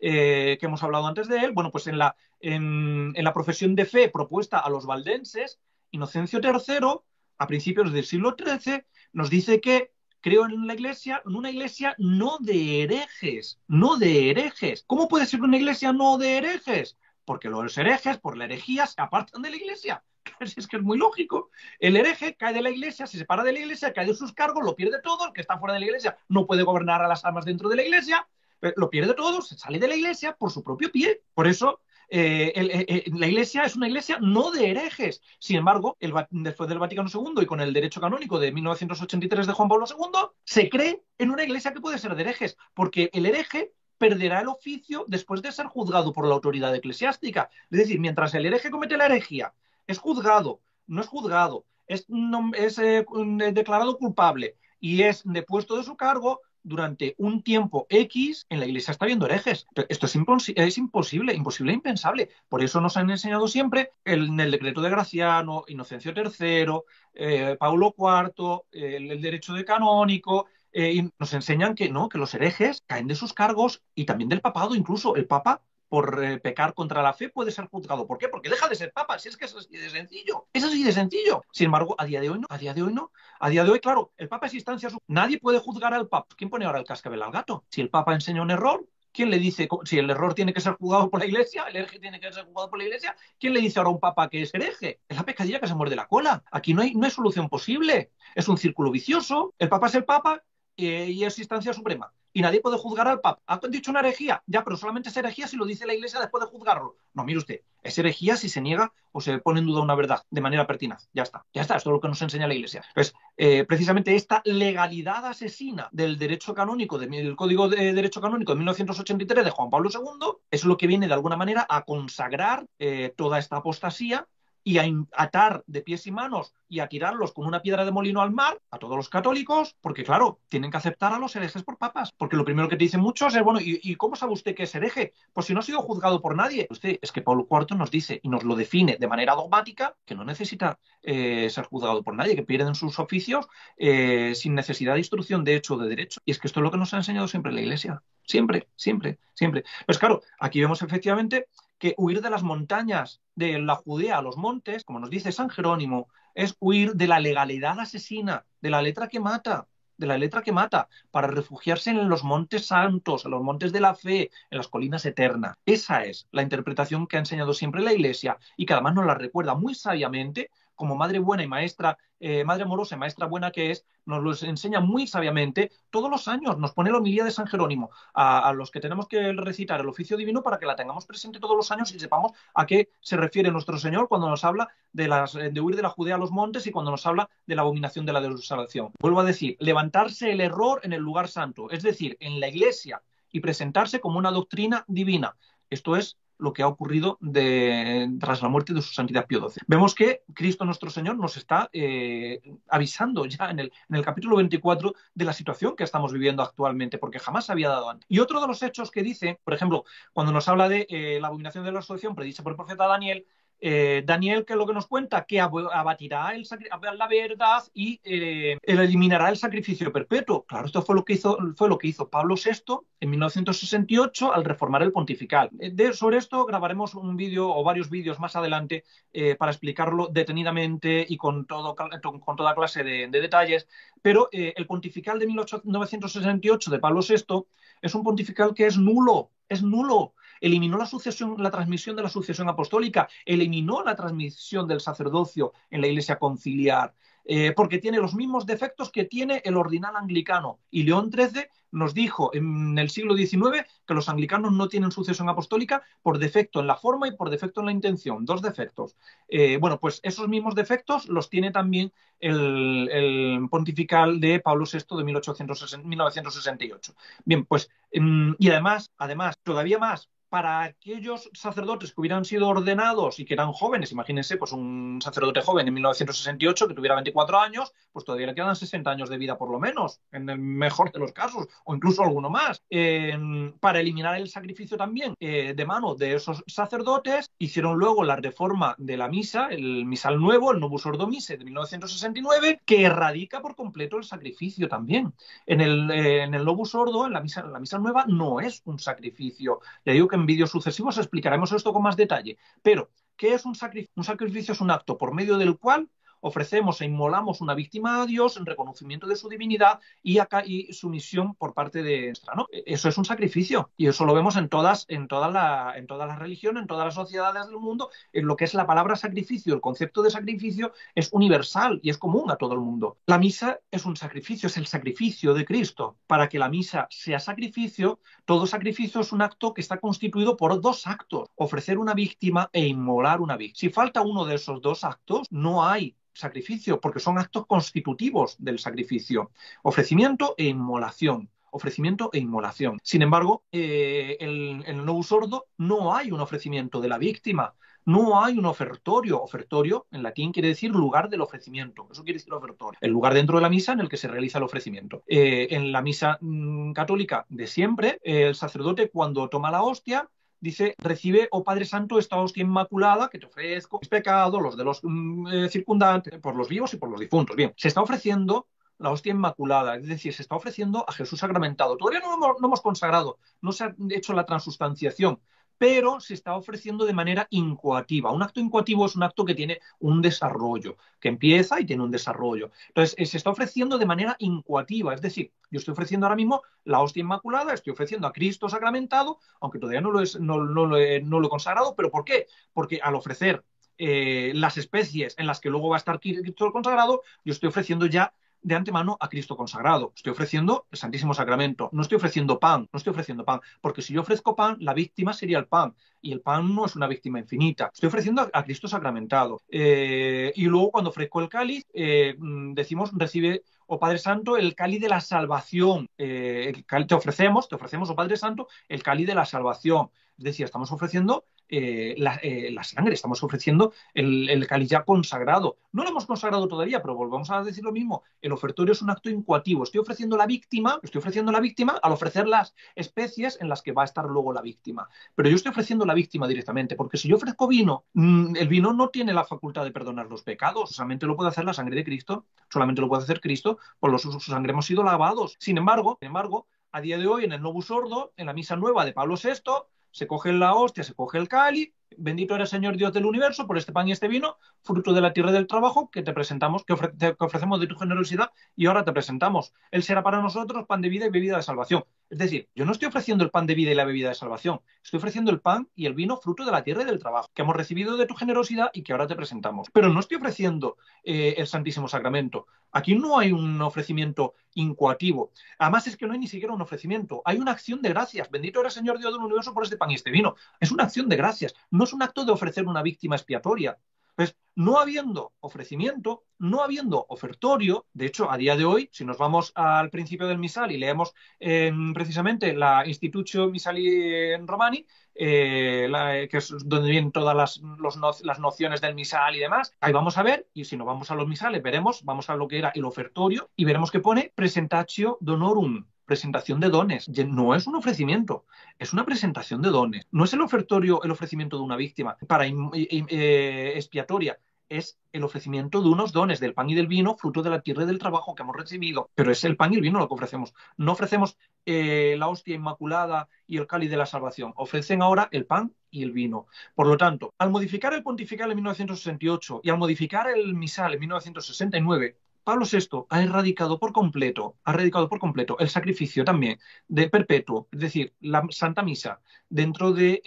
que hemos hablado antes de él. Bueno, pues en la profesión de fe propuesta a los valdenses, Inocencio III, a principios del siglo XIII, nos dice que creo en una iglesia no de herejes, no de herejes. ¿Cómo puede ser una iglesia no de herejes? Porque los herejes, por la herejía, se apartan de la iglesia. Es que es muy lógico. El hereje cae de la iglesia, se separa de la iglesia, cae de sus cargos, lo pierde todo. El que está fuera de la iglesia no puede gobernar a las almas dentro de la iglesia, lo pierde todo, se sale de la iglesia por su propio pie. Por eso la iglesia es una iglesia no de herejes. Sin embargo, después del Vaticano II y con el derecho canónico de 1983 de Juan Pablo II, se cree en una iglesia que puede ser de herejes, porque el hereje perderá el oficio después de ser juzgado por la autoridad eclesiástica. Es decir, mientras el hereje comete la herejía, es juzgado, no es juzgado, es declarado culpable y es depuesto de su cargo durante un tiempo X, en la Iglesia está habiendo herejes. Esto es imposible, impensable. Por eso nos han enseñado siempre en el decreto de Graciano, Inocencio III, Paulo IV, el derecho de canónico, y nos enseñan que no, que los herejes caen de sus cargos y también del papado. Incluso el papa, por pecar contra la fe, puede ser juzgado. ¿Por qué? Porque deja de ser papa. Si es que es así de sencillo. Es así de sencillo. Sin embargo, a día de hoy no. A día de hoy no. A día de hoy, claro, el papa es instancia. Nadie puede juzgar al papa. ¿Quién pone ahora el cascabel al gato? Si el papa enseña un error, ¿quién le dice si el error tiene que ser juzgado por la iglesia? ¿El hereje tiene que ser juzgado por la iglesia? ¿Quién le dice ahora a un papa que es hereje? Es la pescadilla que se muerde la cola. Aquí no hay solución posible. Es un círculo vicioso, el Papa es el Papa y es instancia suprema. Y nadie puede juzgar al Papa. ¿Ha dicho una herejía? Ya, pero solamente es herejía si lo dice la Iglesia después de juzgarlo. No, mire usted, es herejía si se niega o se pone en duda una verdad de manera pertinaz. Ya está, esto es lo que nos enseña la Iglesia. Pues precisamente esta legalidad asesina del derecho canónico, del Código de Derecho Canónico de 1983 de Juan Pablo II, es lo que viene de alguna manera a consagrar toda esta apostasía y a atar de pies y manos y a tirarlos con una piedra de molino al mar a todos los católicos, porque claro, tienen que aceptar a los herejes por papas, porque lo primero que te dicen muchos es, bueno, ¿y cómo sabe usted que es hereje? Pues si no ha sido juzgado por nadie. Usted, es que Pablo IV nos dice y nos lo define de manera dogmática que no necesita ser juzgado por nadie, que pierden sus oficios sin necesidad de instrucción de hecho o de derecho. Y es que esto es lo que nos ha enseñado siempre la Iglesia. Siempre, siempre, siempre. Pues claro, aquí vemos efectivamente que huir de las montañas de la Judea a los montes, como nos dice San Jerónimo, es huir de la legalidad asesina, de la letra que mata, para refugiarse en los montes santos, en los montes de la fe, en las colinas eternas. Esa es la interpretación que ha enseñado siempre la Iglesia y que además nos la recuerda muy sabiamente como madre buena y maestra, madre amorosa y maestra buena que es, nos lo enseña muy sabiamente todos los años, nos pone la homilía de San Jerónimo a los que tenemos que recitar el oficio divino para que la tengamos presente todos los años y sepamos a qué se refiere nuestro Señor cuando nos habla de huir de la Judea a los montes y cuando nos habla de la abominación de la desolación. Vuelvo a decir, levantarse el error en el lugar santo, es decir, en la Iglesia y presentarse como una doctrina divina. Esto es lo que ha ocurrido tras la muerte de su santidad Pío XII. Vemos que Cristo nuestro Señor nos está avisando ya en el capítulo 24 de la situación que estamos viviendo actualmente, porque jamás se había dado antes. Y otro de los hechos que dice, por ejemplo, cuando nos habla de la abominación de la asolación predicha por el profeta Daniel, Daniel, ¿qué es lo que nos cuenta? Que abatirá la verdad y eliminará el sacrificio perpetuo. Claro, esto fue lo que hizo Pablo VI en 1968 al reformar el pontifical. Sobre esto grabaremos un vídeo o varios vídeos más adelante para explicarlo detenidamente y con toda clase de detalles, pero el pontifical de 1968 de Pablo VI es un pontifical que es nulo, eliminó la transmisión de la sucesión apostólica, eliminó la transmisión del sacerdocio en la Iglesia conciliar, porque tiene los mismos defectos que tiene el ordinal anglicano. Y León XIII nos dijo en el siglo XIX que los anglicanos no tienen sucesión apostólica por defecto en la forma y por defecto en la intención, dos defectos. Bueno, pues esos mismos defectos los tiene también el pontifical de Pablo VI de 1968. Bien, pues, y además, todavía más, para aquellos sacerdotes que hubieran sido ordenados y que eran jóvenes, imagínense, pues un sacerdote joven en 1968 que tuviera 24 años, pues todavía le quedan 60 años de vida por lo menos, en el mejor de los casos, o incluso alguno más. Para eliminar el sacrificio también de mano de esos sacerdotes, hicieron luego la reforma de la misa, el misal nuevo, el Novus Ordo Missae de 1969, que erradica por completo el sacrificio también. En el Novus Ordo, en la misa nueva, no es un sacrificio. Ya digo que en vídeos sucesivos explicaremos esto con más detalle. Pero, ¿qué es un sacrificio? Un sacrificio es un acto por medio del cual ofrecemos e inmolamos una víctima a Dios en reconocimiento de su divinidad y sumisión por parte de nuestra, ¿no? Eso es un sacrificio y eso lo vemos en todas las religiones, en todas las sociedades del mundo. En lo que es la palabra sacrificio, el concepto de sacrificio es universal y es común a todo el mundo. La misa es un sacrificio, es el sacrificio de Cristo. Para que la misa sea sacrificio, todo sacrificio es un acto que está constituido por dos actos: ofrecer una víctima e inmolar una víctima. Si falta uno de esos dos actos, no hay sacrificio, porque son actos constitutivos del sacrificio: ofrecimiento e inmolación. Ofrecimiento e inmolación. Sin embargo, en el Novus Ordo no hay un ofrecimiento de la víctima, no hay un ofertorio. Ofertorio en latín quiere decir lugar del ofrecimiento. Eso quiere decir ofertorio. El lugar dentro de la misa en el que se realiza el ofrecimiento. En la misa católica de siempre, el sacerdote cuando toma la hostia dice: recibe, oh Padre Santo, esta hostia inmaculada que te ofrezco, mis pecados, los de los circundantes, por los vivos y por los difuntos. Bien, se está ofreciendo la hostia inmaculada, es decir, se está ofreciendo a Jesús sacramentado. Todavía no hemos consagrado, no se ha hecho la transustanciación, pero se está ofreciendo de manera incoativa. Un acto incoativo es un acto que tiene un desarrollo, que empieza y tiene un desarrollo. Entonces, se está ofreciendo de manera incoativa, es decir, yo estoy ofreciendo ahora mismo la hostia inmaculada, estoy ofreciendo a Cristo sacramentado, aunque todavía no lo he consagrado. ¿Pero por qué? Porque al ofrecer las especies en las que luego va a estar Cristo consagrado, yo estoy ofreciendo ya de antemano a Cristo consagrado. Estoy ofreciendo el Santísimo Sacramento. No estoy ofreciendo pan, no estoy ofreciendo pan, porque si yo ofrezco pan, la víctima sería el pan, y el pan no es una víctima infinita. Estoy ofreciendo a Cristo sacramentado. Y luego cuando ofrezco el cáliz, decimos, recibe, oh Padre Santo, el cáliz de la salvación. Te ofrecemos, oh Padre Santo, el cáliz de la salvación. Es decir, estamos ofreciendo la sangre, estamos ofreciendo el cáliz ya consagrado. No lo hemos consagrado todavía, pero volvemos a decir lo mismo. El ofertorio es un acto incoativo. Estoy ofreciendo la víctima al ofrecer las especies en las que va a estar luego la víctima. Pero yo estoy ofreciendo la víctima directamente, porque si yo ofrezco vino, el vino no tiene la facultad de perdonar los pecados. Solamente lo puede hacer la sangre de Cristo, solamente lo puede hacer Cristo, por su sangre hemos sido lavados. Sin embargo, a día de hoy, en el Novus Ordo, en la misa nueva de Pablo VI, se coge la hostia, se coge el cáliz, bendito eres Señor Dios del universo por este pan y este vino, fruto de la tierra y del trabajo que te presentamos, que ofrecemos de tu generosidad, y ahora te presentamos. Él será para nosotros pan de vida y bebida de salvación. Es decir, yo no estoy ofreciendo el pan de vida y la bebida de salvación, estoy ofreciendo el pan y el vino fruto de la tierra y del trabajo, que hemos recibido de tu generosidad y que ahora te presentamos. Pero no estoy ofreciendo el Santísimo Sacramento. Aquí no hay un ofrecimiento incoativo. Además es que no hay ni siquiera un ofrecimiento, hay una acción de gracias. Bendito eres Señor Dios del universo por este pan y este vino. Es una acción de gracias, no es un acto de ofrecer una víctima expiatoria. Pues no habiendo ofrecimiento, no habiendo ofertorio, de hecho, a día de hoy, si nos vamos al principio del misal y leemos precisamente la Institutio Misali Romani, que es donde vienen todas las nociones del misal y demás, ahí vamos a ver, y si nos vamos a los misales, vamos a lo que era el ofertorio y veremos que pone presentatio donorum, presentación de dones. No es un ofrecimiento, es una presentación de dones. No es el ofertorio, el ofrecimiento de una víctima para expiatoria. Es el ofrecimiento de unos dones, del pan y del vino, fruto de la tierra y del trabajo que hemos recibido. Pero es el pan y el vino lo que ofrecemos. No ofrecemos la hostia inmaculada y el cáliz de la salvación. Ofrecen ahora el pan y el vino. Por lo tanto, al modificar el pontifical en 1968 y al modificar el misal en 1969, Pablo VI ha erradicado por completo el sacrificio también de perpetuo, es decir, la Santa Misa dentro de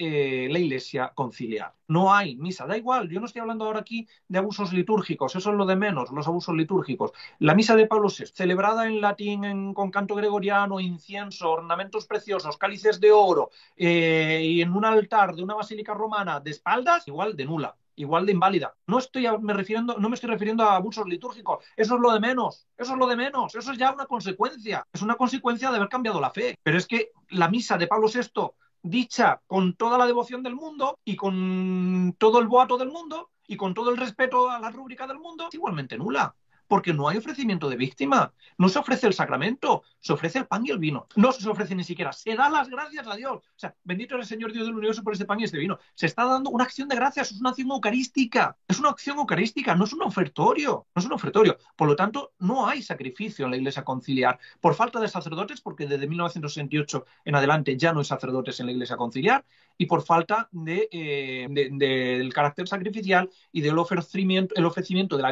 la Iglesia conciliar. No hay misa, da igual, yo no estoy hablando ahora aquí de abusos litúrgicos, eso es lo de menos, los abusos litúrgicos. La misa de Pablo VI, celebrada en latín, con canto gregoriano, incienso, ornamentos preciosos, cálices de oro, y en un altar de una basílica romana de espaldas, igual de nula, igual de inválida. No me estoy refiriendo a abusos litúrgicos. Eso es lo de menos. Eso es lo de menos. Eso es ya una consecuencia. Es una consecuencia de haber cambiado la fe. Pero es que la misa de Pablo VI, dicha con toda la devoción del mundo y con todo el boato del mundo y con todo el respeto a la rúbrica del mundo, es igualmente nula. Porque no hay ofrecimiento de víctima. No se ofrece el sacramento, se ofrece el pan y el vino. No se ofrece ni siquiera, se da las gracias a Dios. O sea, bendito es el Señor Dios del universo por este pan y este vino. Se está dando una acción de gracias, es una acción eucarística. Es una acción eucarística, no es un ofertorio. No es un ofertorio. Por lo tanto, no hay sacrificio en la Iglesia conciliar. Por falta de sacerdotes, porque desde 1968 en adelante ya no hay sacerdotes en la Iglesia conciliar, y por falta del carácter sacrificial y del ofrecimiento de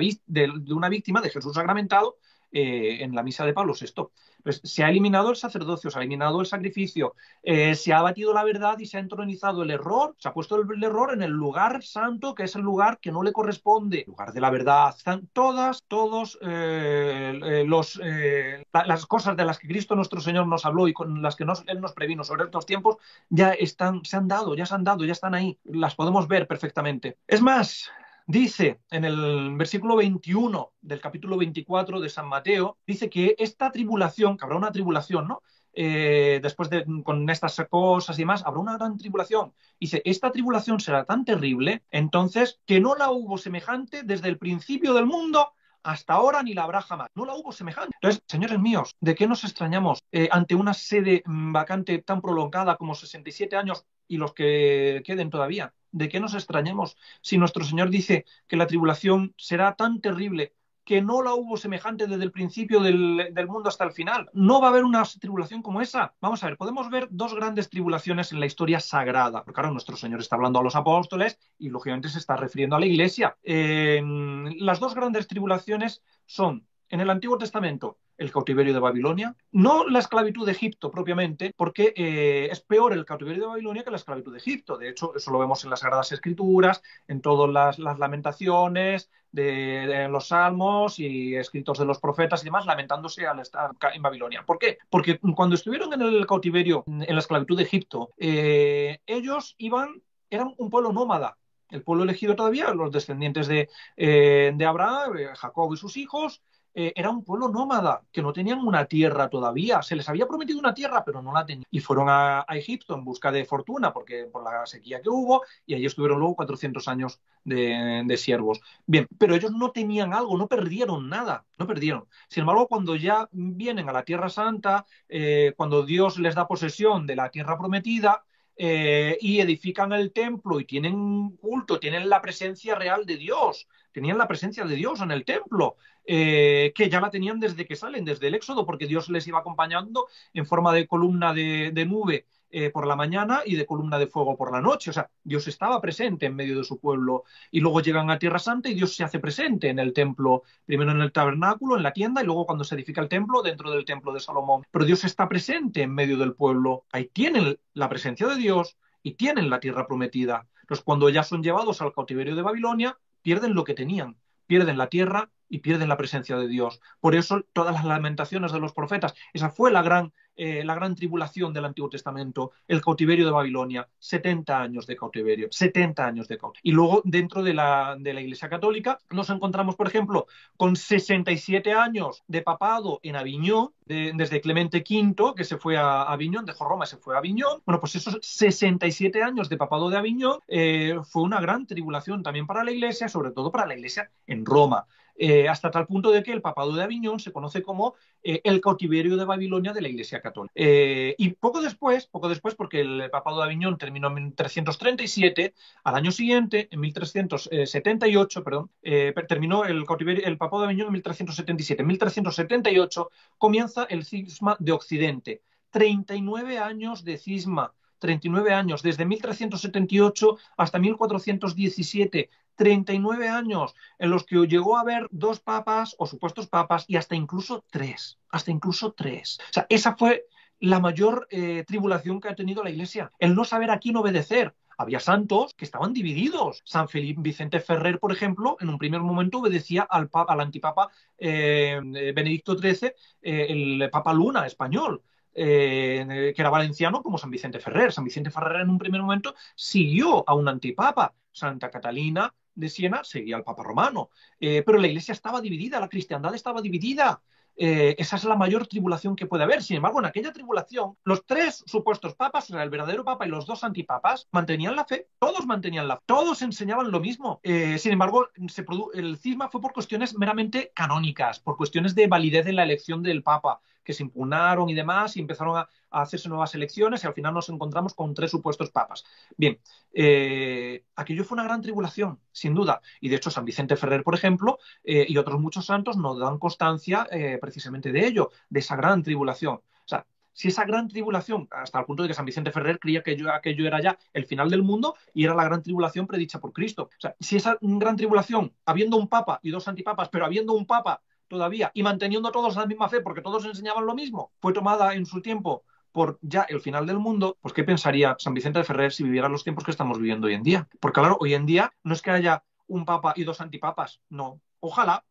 una víctima, de Jesús sacramentado, en la misa de Pablo VI. Pues se ha eliminado el sacerdocio, se ha eliminado el sacrificio, se ha abatido la verdad y se ha entronizado el error, se ha puesto el error en el lugar santo, que es el lugar que no le corresponde, el lugar de la verdad. Están las cosas de las que Cristo nuestro Señor nos habló y con las que Él nos previno sobre estos tiempos, ya se han dado, ya están ahí, las podemos ver perfectamente. Es más, dice en el versículo 21 del capítulo 24 de San Mateo, dice que esta tribulación, que habrá una tribulación, ¿no? Después con estas cosas y demás, habrá una gran tribulación. Dice, esta tribulación será tan terrible, entonces, que no la hubo semejante desde el principio del mundo hasta ahora ni la habrá jamás. No la hubo semejante. Entonces, señores míos, ¿de qué nos extrañamos ante una sede vacante tan prolongada como 67 años y los que queden todavía? ¿De qué nos extrañamos si nuestro Señor dice que la tribulación será tan terrible que no la hubo semejante desde el principio del mundo hasta el final? No va a haber una tribulación como esa. Vamos a ver, podemos ver dos grandes tribulaciones en la historia sagrada, porque ahora nuestro Señor está hablando a los apóstoles y lógicamente se está refiriendo a la Iglesia. Las dos grandes tribulaciones son, en el Antiguo Testamento, el cautiverio de Babilonia. No la esclavitud de Egipto propiamente, porque es peor el cautiverio de Babilonia que la esclavitud de Egipto. De hecho, eso lo vemos en las Sagradas Escrituras, en todas las lamentaciones, de los salmos y escritos de los profetas y demás, lamentándose al estar en Babilonia. ¿Por qué? Porque cuando estuvieron en el cautiverio, en la esclavitud de Egipto, ellos eran un pueblo nómada. El pueblo elegido todavía, los descendientes de Abraham, Jacob y sus hijos, era un pueblo nómada, que no tenían una tierra todavía. Se les había prometido una tierra, pero no la tenían. Y fueron a Egipto en busca de fortuna, porque por la sequía que hubo, y allí estuvieron luego 400 años de siervos. Bien, pero ellos no tenían algo, no perdieron nada, no perdieron. Sin embargo, cuando ya vienen a la Tierra Santa, cuando Dios les da posesión de la tierra prometida, y edifican el templo y tienen culto, tienen la presencia real de Dios, tenían la presencia de Dios en el templo, que ya la tenían desde que salen, desde el Éxodo, porque Dios les iba acompañando en forma de columna de nube por la mañana y de columna de fuego por la noche. O sea, Dios estaba presente en medio de su pueblo. Y luego llegan a Tierra Santa y Dios se hace presente en el templo, primero en el tabernáculo, en la tienda, y luego cuando se edifica el templo, dentro del templo de Salomón. Pero Dios está presente en medio del pueblo. Ahí tienen la presencia de Dios y tienen la tierra prometida. Entonces, cuando ya son llevados al cautiverio de Babilonia, pierden lo que tenían, pierden la tierra y pierden la presencia de Dios. Por eso todas las lamentaciones de los profetas, esa fue la gran tribulación del Antiguo Testamento, el cautiverio de Babilonia, 70 años de cautiverio, 70 años de cautiverio. Y luego dentro de la Iglesia Católica nos encontramos, por ejemplo, con 67 años de papado en Aviñón, desde Clemente V, que se fue a Aviñón, dejó Roma y se fue a Aviñón. Bueno, pues esos 67 años de papado de Aviñón fue una gran tribulación también para la Iglesia, sobre todo para la Iglesia en Roma. Hasta tal punto de que el papado de Aviñón se conoce como el cautiverio de Babilonia de la Iglesia Católica. Y poco después, porque el papado de Aviñón terminó en 1337, al año siguiente, en 1378, perdón, terminó el papado de Aviñón en 1377. En 1378 comienza el cisma de Occidente. 39 años de cisma. 39 años, desde 1378 hasta 1417, 39 años en los que llegó a haber dos papas o supuestos papas y hasta incluso tres. O sea, esa fue la mayor tribulación que ha tenido la Iglesia, el no saber a quién obedecer. Había santos que estaban divididos. San Vicente Ferrer, por ejemplo, en un primer momento obedecía al antipapa Benedicto XIII, el Papa Luna español. Que era valenciano como San Vicente Ferrer. San Vicente Ferrer en un primer momento siguió a un antipapa. Santa Catalina de Siena seguía al Papa Romano. Pero la Iglesia estaba dividida, la cristiandad estaba dividida. Esa es la mayor tribulación que puede haber. Sin embargo, en aquella tribulación, los tres supuestos papas, o sea, el verdadero papa y los dos antipapas, mantenían la fe. Todos mantenían la fe. Todos enseñaban lo mismo. Sin embargo, el cisma fue por cuestiones meramente canónicas, por cuestiones de validez en la elección del papa, que se impugnaron y demás, y empezaron a hacerse nuevas elecciones, y al final nos encontramos con tres supuestos papas. Bien, aquello fue una gran tribulación, sin duda. Y de hecho, San Vicente Ferrer, por ejemplo, y otros muchos santos nos dan constancia precisamente de ello, de esa gran tribulación. O sea, si esa gran tribulación, hasta el punto de que San Vicente Ferrer creía que aquello era ya el final del mundo y era la gran tribulación predicha por Cristo. O sea, si esa gran tribulación, habiendo un papa y dos antipapas, pero habiendo un papa todavía y manteniendo todos la misma fe porque todos enseñaban lo mismo, fue tomada en su tiempo por ya el final del mundo, pues ¿qué pensaría San Vicente de Ferrer si viviera los tiempos que estamos viviendo hoy en día? Porque claro, hoy en día no es que haya un papa y dos antipapas, no. Ojalá,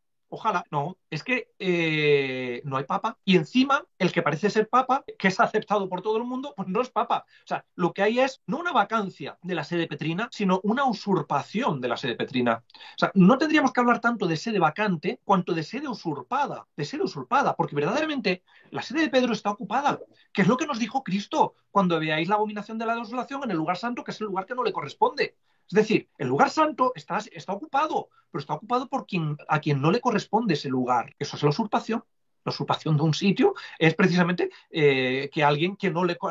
no, es que no hay papa y encima el que parece ser papa, que es aceptado por todo el mundo, pues no es papa. O sea, lo que hay es no una vacancia de la sede petrina, sino una usurpación de la sede petrina. O sea, no tendríamos que hablar tanto de sede vacante cuanto de sede usurpada, porque verdaderamente la sede de Pedro está ocupada, que es lo que nos dijo Cristo cuando veáis la abominación de la desolación en el lugar santo, que es el lugar que no le corresponde. Es decir, el lugar santo está ocupado, pero está ocupado por a quien no le corresponde ese lugar. Eso es la usurpación. La usurpación de un sitio es precisamente que alguien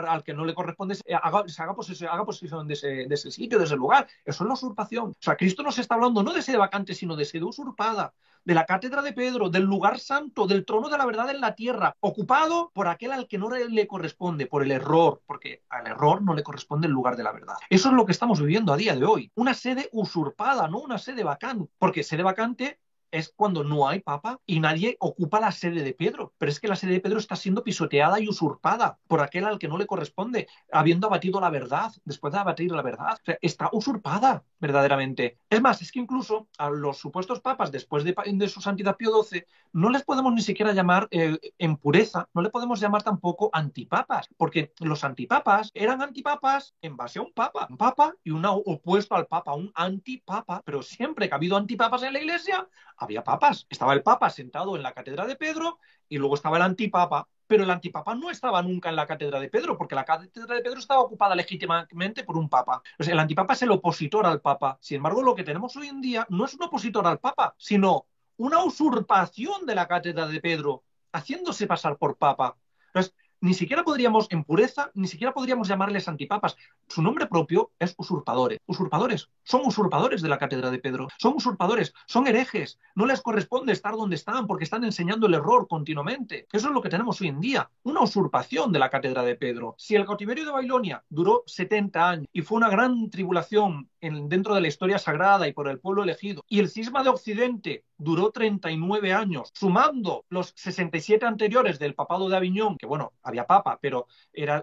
al que no le corresponde haga posesión de ese sitio, de ese lugar. Eso es la usurpación. O sea, Cristo nos está hablando no de sede vacante, sino de sede usurpada, de la cátedra de Pedro, del lugar santo, del trono de la verdad en la tierra, ocupado por aquel al que no le corresponde, por el error, porque al error no le corresponde el lugar de la verdad. Eso es lo que estamos viviendo a día de hoy. Una sede usurpada, no una sede vacante, porque sede vacante es cuando no hay papa y nadie ocupa la sede de Pedro. Pero es que la sede de Pedro está siendo pisoteada y usurpada por aquel al que no le corresponde, habiendo abatido la verdad, después de abatir la verdad. O sea, está usurpada verdaderamente. Es más, es que incluso a los supuestos papas, después de su santidad Pío XII, no les podemos ni siquiera llamar en pureza, no le podemos llamar tampoco antipapas, porque los antipapas eran antipapas en base a un papa y un opuesto al papa, un antipapa, pero siempre que ha habido antipapas en la iglesia, había papas. Estaba el papa sentado en la cátedra de Pedro y luego estaba el antipapa, pero el antipapa no estaba nunca en la cátedra de Pedro, porque la cátedra de Pedro estaba ocupada legítimamente por un papa. O sea, el antipapa es el opositor al papa. Sin embargo, lo que tenemos hoy en día no es un opositor al papa, sino una usurpación de la cátedra de Pedro, haciéndose pasar por papa. Entonces, ni siquiera podríamos, en pureza, ni siquiera podríamos llamarles antipapas. Su nombre propio es usurpadores. Usurpadores. Son usurpadores de la cátedra de Pedro. Son usurpadores. Son herejes. No les corresponde estar donde están porque están enseñando el error continuamente. Eso es lo que tenemos hoy en día. Una usurpación de la cátedra de Pedro. Si el cautiverio de Babilonia duró 70 años y fue una gran tribulación dentro de la historia sagrada y por el pueblo elegido, y el cisma de Occidente duró 39 años, sumando los 67 anteriores del papado de Aviñón, que bueno, había papa, pero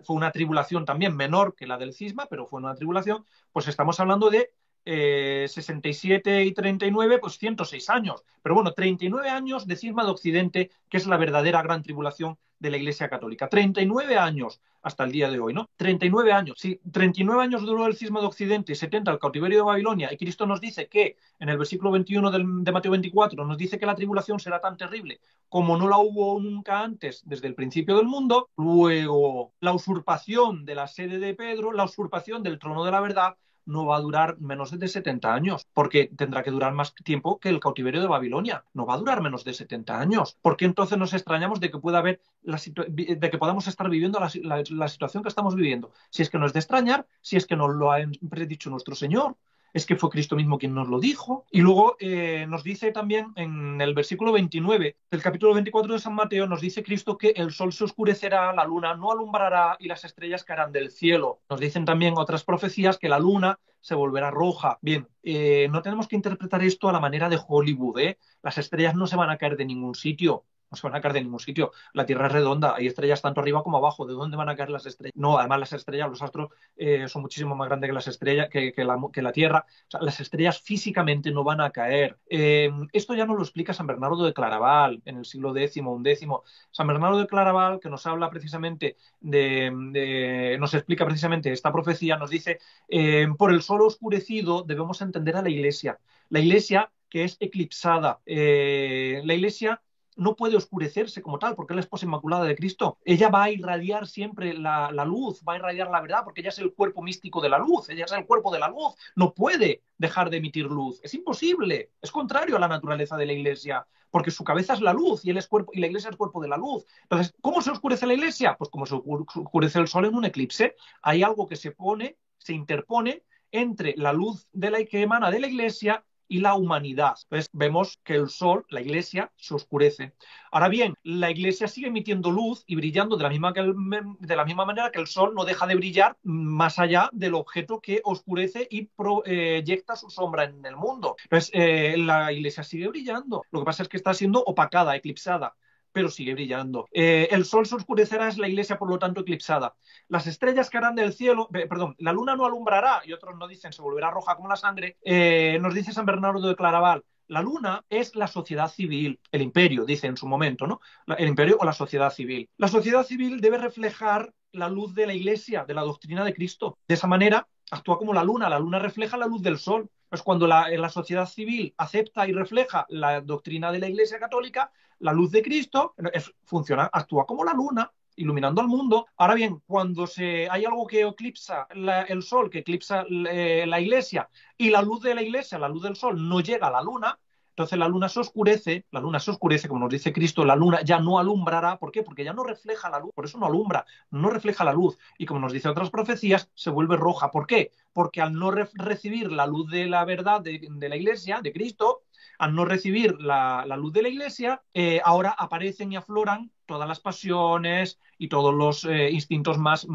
fue una tribulación también menor que la del cisma, pero fue una tribulación, pues estamos hablando de 67 y 39, pues 106 años. Pero bueno, 39 años de cisma de Occidente, que es la verdadera gran tribulación de la Iglesia Católica. 39 años hasta el día de hoy, ¿no? 39 años. Si 39 años duró el cisma de Occidente y 70 el cautiverio de Babilonia, y Cristo nos dice que en el versículo 21 de Mateo 24 nos dice que la tribulación será tan terrible como no la hubo nunca antes desde el principio del mundo, luego la usurpación de la sede de Pedro, la usurpación del trono de la verdad, no va a durar menos de 70 años, porque tendrá que durar más tiempo que el cautiverio de Babilonia. No va a durar menos de 70 años. ¿Por qué entonces nos extrañamos de que pueda haber de que podamos estar viviendo la situación que estamos viviendo? Si es que no es de extrañar, si es que nos lo ha predicho nuestro Señor, es que fue Cristo mismo quien nos lo dijo. Y luego nos dice también en el versículo 29 del capítulo 24 de San Mateo, nos dice Cristo que el sol se oscurecerá, la luna no alumbrará y las estrellas caerán del cielo. Nos dicen también otras profecías que la luna se volverá roja. Bien, no tenemos que interpretar esto a la manera de Hollywood, ¿eh? Las estrellas no se van a caer de ningún sitio. No se van a caer de ningún sitio. La Tierra es redonda, hay estrellas tanto arriba como abajo. ¿De dónde van a caer las estrellas? No, además las estrellas, los astros son muchísimo más grandes que las estrellas, que la Tierra. O sea, las estrellas físicamente no van a caer. Esto ya nos lo explica San Bernardo de Claraval en el siglo X, XI. San Bernardo de Claraval, que nos habla precisamente nos explica precisamente esta profecía, nos dice, por el sol oscurecido debemos entender a la Iglesia. La Iglesia que es eclipsada. La Iglesia no puede oscurecerse como tal, porque es la esposa inmaculada de Cristo. Ella va a irradiar siempre la luz, va a irradiar la verdad, porque ella es el cuerpo místico de la luz, ella es el cuerpo de la luz, no puede dejar de emitir luz. Es imposible, es contrario a la naturaleza de la Iglesia, porque su cabeza es la luz y, él es cuerpo, y la Iglesia es cuerpo de la luz. Entonces, ¿cómo se oscurece la Iglesia? Pues como se oscurece el sol en un eclipse. Hay algo que se interpone entre la luz que emana de la Iglesia y la humanidad. Entonces vemos que el sol, la Iglesia, se oscurece. Ahora bien, la Iglesia sigue emitiendo luz y brillando de la misma manera que el sol no deja de brillar más allá del objeto que oscurece y proyecta su sombra en el mundo. Entonces la Iglesia sigue brillando. Lo que pasa es que está siendo opacada, eclipsada, pero sigue brillando. El sol se oscurecerá, es la Iglesia, por lo tanto, eclipsada. Las estrellas caerán del cielo, perdón, la luna no alumbrará, y otros no dicen se volverá roja como la sangre. Nos dice San Bernardo de Claraval, la luna es la sociedad civil, el imperio, dice en su momento, ¿no? El imperio o la sociedad civil. La sociedad civil debe reflejar la luz de la Iglesia, de la doctrina de Cristo. De esa manera, actúa como la luna refleja la luz del sol. Pues cuando la sociedad civil acepta y refleja la doctrina de la Iglesia Católica, la luz de Cristo actúa como la luna, iluminando al mundo. Ahora bien, cuando hay algo que eclipsa el sol, que eclipsa la Iglesia, y la luz de la Iglesia, la luz del sol, no llega a la luna, entonces la luna se oscurece, como nos dice Cristo, la luna ya no alumbrará. ¿Por qué? Porque ya no refleja la luz, por eso no alumbra, no refleja la luz. Y como nos dice otras profecías, se vuelve roja. ¿Por qué? Porque al no recibir la luz de la verdad de la Iglesia, de Cristo, Al no recibir la luz de la Iglesia, ahora aparecen y afloran todas las pasiones y todos los instintos más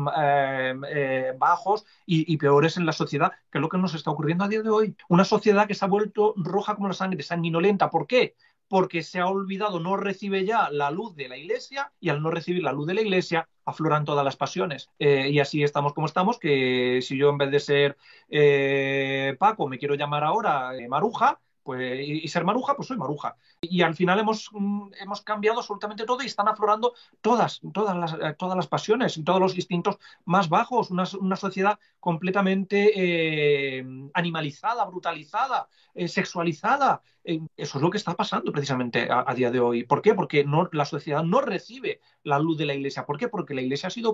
bajos y peores en la sociedad, que es lo que nos está ocurriendo a día de hoy. Una sociedad que se ha vuelto roja como la sangre, sanguinolenta. ¿Por qué? Porque se ha olvidado, no recibe ya la luz de la Iglesia, y al no recibir la luz de la Iglesia afloran todas las pasiones. Y así estamos como estamos, que si yo en vez de ser Paco me quiero llamar ahora Maruja, pues, y ser Maruja, pues soy Maruja. Y al final hemos cambiado absolutamente todo y están aflorando todas las pasiones y todos los instintos más bajos. Una sociedad completamente animalizada, brutalizada, sexualizada. Eso es lo que está pasando precisamente a día de hoy. ¿Por qué? Porque la sociedad no recibe la luz de la Iglesia. ¿Por qué? Porque la Iglesia ha sido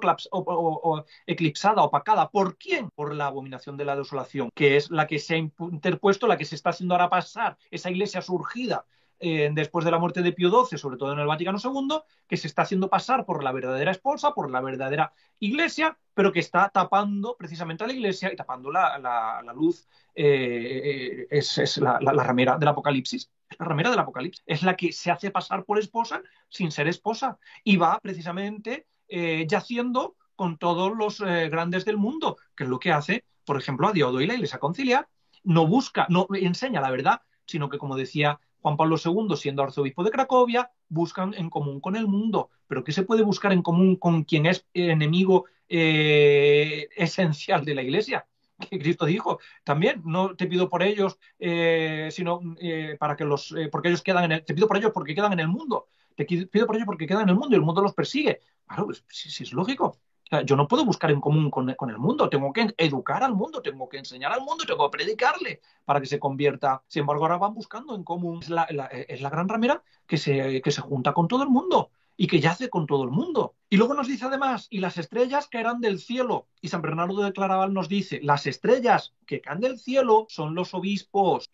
eclipsada, opacada. ¿Por quién? Por la abominación de la desolación, que es la que se ha interpuesto, la que se está haciendo ahora pasar, esa Iglesia surgida después de la muerte de Pío XII, sobre todo en el Vaticano II, que se está haciendo pasar por la verdadera esposa, por la verdadera Iglesia, pero que está tapando precisamente a la Iglesia y tapando la luz. Es la ramera del Apocalipsis. Es la ramera del Apocalipsis. Es la que se hace pasar por esposa sin ser esposa y va precisamente yaciendo con todos los grandes del mundo, que es lo que hace, por ejemplo, a día de hoy la Iglesia Conciliar. No busca, no enseña la verdad, sino que, como decía Juan Pablo II, siendo arzobispo de Cracovia, buscan en común con el mundo. ¿Pero qué se puede buscar en común con quien es enemigo esencial de la Iglesia? Que Cristo dijo también: no te pido por ellos, sino para que porque ellos te pido por ellos porque quedan en el mundo. Te pido por ellos porque quedan en el mundo y el mundo los persigue. Claro, pues sí es lógico. O sea, yo no puedo buscar en común con el mundo, tengo que educar al mundo, tengo que enseñar al mundo, tengo que predicarle para que se convierta. Sin embargo, ahora van buscando en común. Es la gran ramera que se junta con todo el mundo y que yace con todo el mundo. Y luego nos dice además: y las estrellas caerán del cielo. Y San Bernardo de Claraval nos dice: las estrellas que caen del cielo son los obispos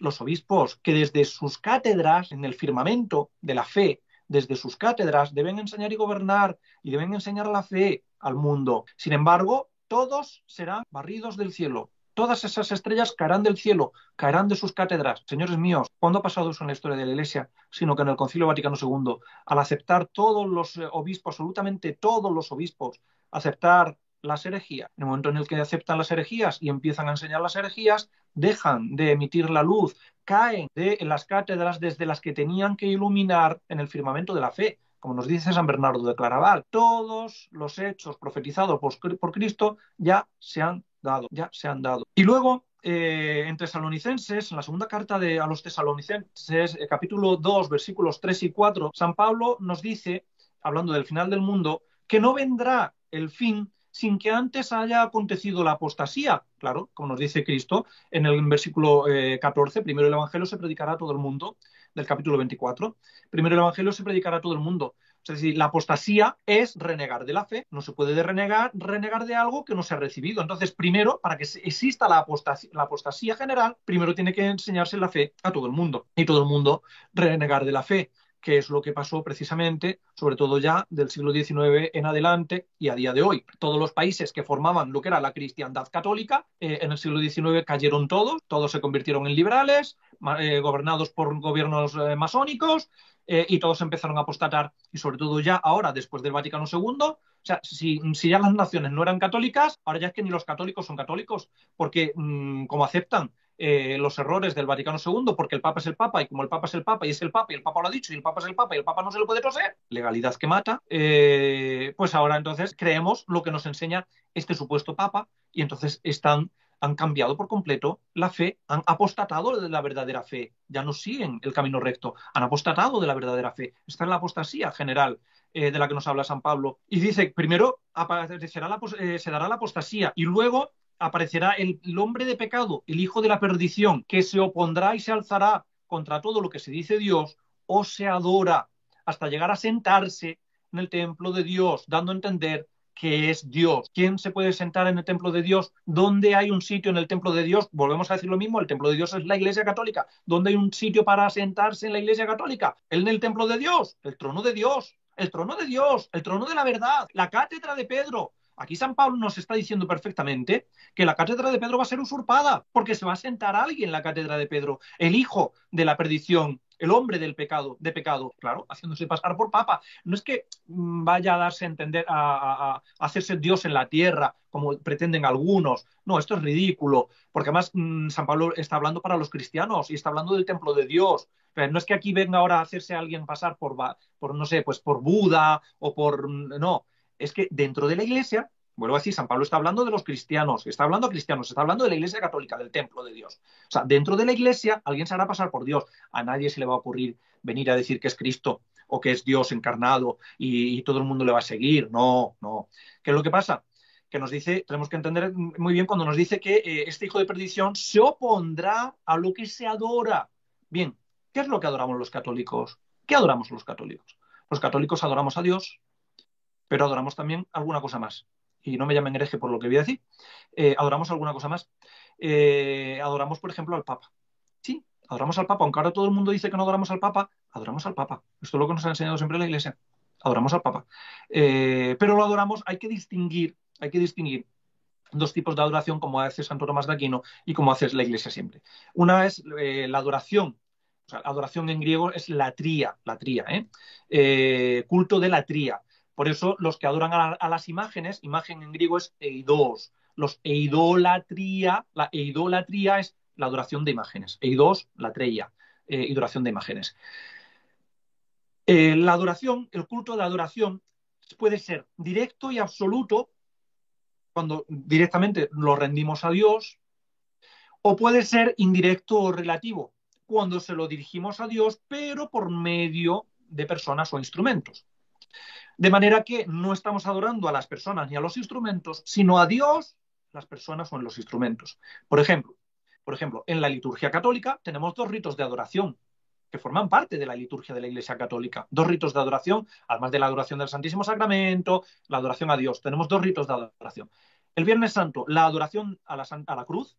que desde sus cátedras en el firmamento de la fe, desde sus cátedras, deben enseñar y gobernar y deben enseñar la fe al mundo. Sin embargo, todos serán barridos del cielo. Todas esas estrellas caerán del cielo, caerán de sus cátedras. Señores míos, ¿cuándo ha pasado eso en la historia de la Iglesia? Sino que en el Concilio Vaticano II, al aceptar todos los obispos, absolutamente todos los obispos, aceptar las herejías. En el momento en el que aceptan las herejías y empiezan a enseñar las herejías, dejan de emitir la luz, caen de las cátedras desde las que tenían que iluminar en el firmamento de la fe. Como nos dice San Bernardo de Claraval, todos los hechos profetizados por Cristo ya se han dado. Y luego, en Tesalonicenses, en la segunda carta a los Tesalonicenses, capítulo 2, versículos 3 y 4, San Pablo nos dice, hablando del final del mundo, que no vendrá el fin sin que antes haya acontecido la apostasía. Claro, como nos dice Cristo en el versículo 14, primero el Evangelio se predicará a todo el mundo, del capítulo 24. Primero el Evangelio se predicará a todo el mundo. Es decir, la apostasía es renegar de la fe. No se puede renegar de algo que no se ha recibido. Entonces, primero, para que exista la apostasía general, primero tiene que enseñarse la fe a todo el mundo. Y todo el mundo renegar de la fe, que es lo que pasó precisamente, sobre todo ya del siglo XIX en adelante y a día de hoy. Todos los países que formaban lo que era la cristiandad católica, en el siglo XIX cayeron todos se convirtieron en liberales, gobernados por gobiernos masónicos, y todos empezaron a apostatar. Y sobre todo ya ahora, después del Vaticano II, o sea, si ya las naciones no eran católicas, ahora ya es que ni los católicos son católicos, porque como aceptan los errores del Vaticano II, porque el Papa es el Papa, y como el Papa es el Papa y es el Papa y el Papa lo ha dicho y el Papa es el Papa y el Papa no se lo puede toser, legalidad que mata, pues ahora entonces creemos lo que nos enseña este supuesto Papa, y entonces han cambiado por completo la fe, han apostatado de la verdadera fe, ya no siguen el camino recto, han apostatado de la verdadera fe. Esta es la apostasía general de la que nos habla San Pablo. Y dice, primero se dará la apostasía y luego aparecerá el hombre de pecado, el hijo de la perdición, que se opondrá y se alzará contra todo lo que se dice Dios o se adora, hasta llegar a sentarse en el templo de Dios, dando a entender que es Dios. ¿Quién se puede sentar en el templo de Dios? ¿Dónde hay un sitio en el templo de Dios? Volvemos a decir lo mismo, el templo de Dios es la Iglesia Católica. ¿Dónde hay un sitio para sentarse en la Iglesia Católica? En el templo de Dios, el trono de Dios, el trono de Dios, el trono de la verdad, la cátedra de Pedro, Aquí San Pablo nos está diciendo perfectamente que la cátedra de Pedro va a ser usurpada, porque se va a sentar alguien en la cátedra de Pedro, el hijo de la perdición, el hombre del pecado, claro, haciéndose pasar por papa. No es que vaya a darse a entender, a hacerse Dios en la tierra, como pretenden algunos. No, esto es ridículo, porque además San Pablo está hablando para los cristianos y está hablando del templo de Dios. Pero no es que aquí venga ahora a hacerse alguien pasar por no sé, pues por Buda o por... No, es que dentro de la iglesia, vuelvo a decir, San Pablo está hablando de los cristianos, está hablando a cristianos, está hablando de la iglesia católica, del templo de Dios. O sea, dentro de la iglesia alguien se hará pasar por Dios. A nadie se le va a ocurrir venir a decir que es Cristo o que es Dios encarnado y todo el mundo le va a seguir. No, no. ¿Qué es lo que pasa? Que nos dice, tenemos que entender muy bien cuando nos dice que este hijo de perdición se opondrá a lo que se adora. Bien, ¿qué es lo que adoramos los católicos? ¿Qué adoramos los católicos? Los católicos adoramos a Dios, pero adoramos también alguna cosa más. Y no me llamen hereje por lo que voy a decir. Adoramos alguna cosa más. Adoramos, por ejemplo, al Papa. Sí, adoramos al Papa. Aunque ahora todo el mundo dice que no adoramos al Papa, adoramos al Papa. Esto es lo que nos ha enseñado siempre la Iglesia. Adoramos al Papa. Pero lo adoramos, hay que distinguir dos tipos de adoración, como hace Santo Tomás de Aquino y como hace la Iglesia siempre. Una es la adoración. O sea, adoración en griego es latría, culto de latría. Por eso los que adoran a las imágenes, imagen en griego es eidos. Los eidolatría, la eidolatría es la adoración de imágenes. Eidos, latreia, adoración de imágenes. La adoración, el culto de adoración puede ser directo y absoluto, cuando directamente lo rendimos a Dios, o puede ser indirecto o relativo, cuando se lo dirigimos a Dios, pero por medio de personas o instrumentos. De manera que no estamos adorando a las personas ni a los instrumentos, sino a Dios, las personas o en los instrumentos. Por ejemplo, en la liturgia católica tenemos dos ritos de adoración que forman parte de la liturgia de la Iglesia Católica. Dos ritos de adoración, además de la adoración del Santísimo Sacramento, la adoración a Dios. Tenemos dos ritos de adoración. El Viernes Santo, la adoración a la cruz,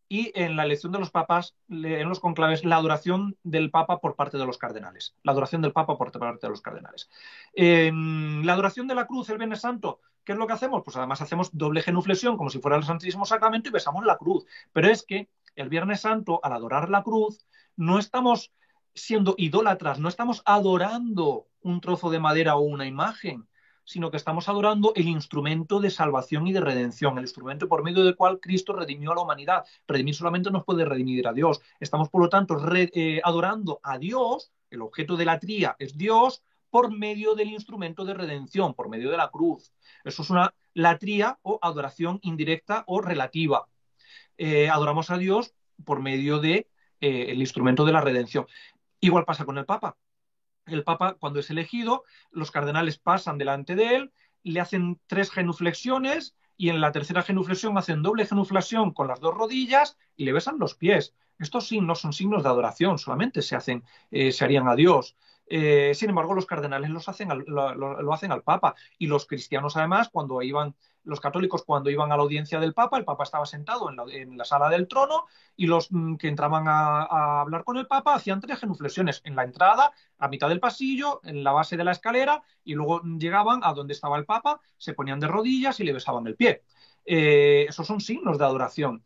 y en la elección de los papas, en los conclaves, la adoración del papa por parte de los cardenales. La adoración del papa por parte de los cardenales. La adoración de la cruz el Viernes Santo, ¿qué es lo que hacemos? Pues además hacemos doble genuflexión, como si fuera el Santísimo Sacramento, y besamos la cruz. Pero es que el Viernes Santo, al adorar la cruz, no estamos siendo idólatras, no estamos adorando un trozo de madera o una imagen, sino que estamos adorando el instrumento de salvación y de redención, el instrumento por medio del cual Cristo redimió a la humanidad. Redimir solamente nos puede redimir a Dios. Estamos, por lo tanto, adorando a Dios, el objeto de la tría es Dios, por medio del instrumento de redención, por medio de la cruz. Eso es una latría o adoración indirecta o relativa. Adoramos a Dios por medio de el instrumento de la redención. Igual pasa con el Papa. El Papa, cuando es elegido, los cardenales pasan delante de él, le hacen 3 genuflexiones y en la tercera genuflexión hacen doble genuflexión con las 2 rodillas y le besan los pies. Estos signos son signos de adoración, solamente se harían a Dios. Sin embargo, los cardenales lo hacen al Papa, y los cristianos, además, los católicos, cuando iban a la audiencia del Papa, el Papa estaba sentado en la sala del trono, y los que entraban a hablar con el Papa hacían 3 genuflexiones en la entrada, a mitad del pasillo, en la base de la escalera, y luego llegaban a donde estaba el Papa, se ponían de rodillas y le besaban el pie. Esos son signos de adoración.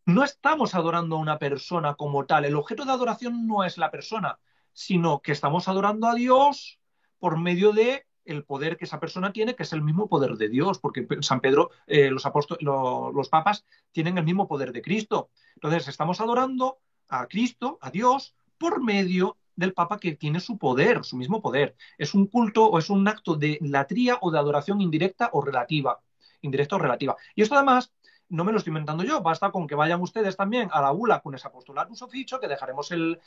No estamos adorando a una persona como tal. El objeto de adoración no es la persona, sino que estamos adorando a Dios por medio de el poder que esa persona tiene, que es el mismo poder de Dios, porque San Pedro, los papas tienen el mismo poder de Cristo. Entonces, estamos adorando a Cristo, a Dios, por medio del Papa, que tiene su poder, su mismo poder. Es un culto o es un acto de latría o de adoración indirecta o relativa. Indirecta o relativa. Y esto, además, no me lo estoy inventando yo, basta con que vayan ustedes también a la bula Cunes Apostolatus Officio, que dejaremos el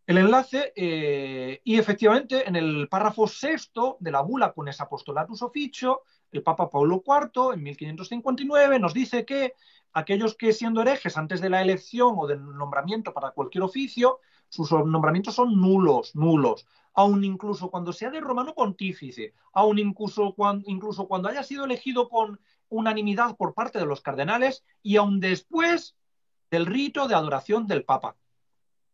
enlace, y efectivamente en el párrafo 6 de la bula Cunes Apostolatus Officio, el Papa Paulo IV, en 1559, nos dice que aquellos que, siendo herejes antes de la elección o del nombramiento para cualquier oficio, sus nombramientos son nulos, aun incluso cuando sea de romano pontífice, aun incluso cuando haya sido elegido con unanimidad por parte de los cardenales, y aun después del rito de adoración del Papa.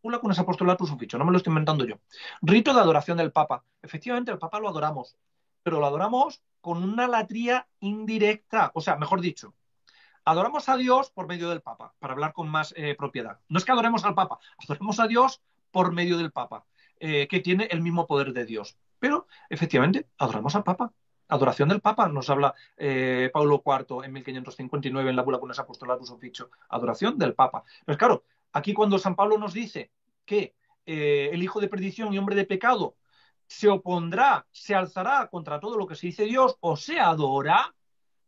Bula Cunes Apostolatus Officio, no me lo estoy inventando yo. Rito de adoración del Papa. Efectivamente, el Papa lo adoramos, pero lo adoramos con una latría indirecta. O sea, mejor dicho, adoramos a Dios por medio del Papa, para hablar con más propiedad. No es que adoremos al Papa, adoramos a Dios por medio del Papa, que tiene el mismo poder de Dios. Pero, efectivamente, adoramos al Papa. Adoración del Papa, nos habla Paulo IV en 1559 en la Bula Cunes Apostolatus Officio. Adoración del Papa. Pues claro, aquí cuando San Pablo nos dice que el hijo de perdición y hombre de pecado se opondrá, se alzará contra todo lo que se dice Dios o se adora,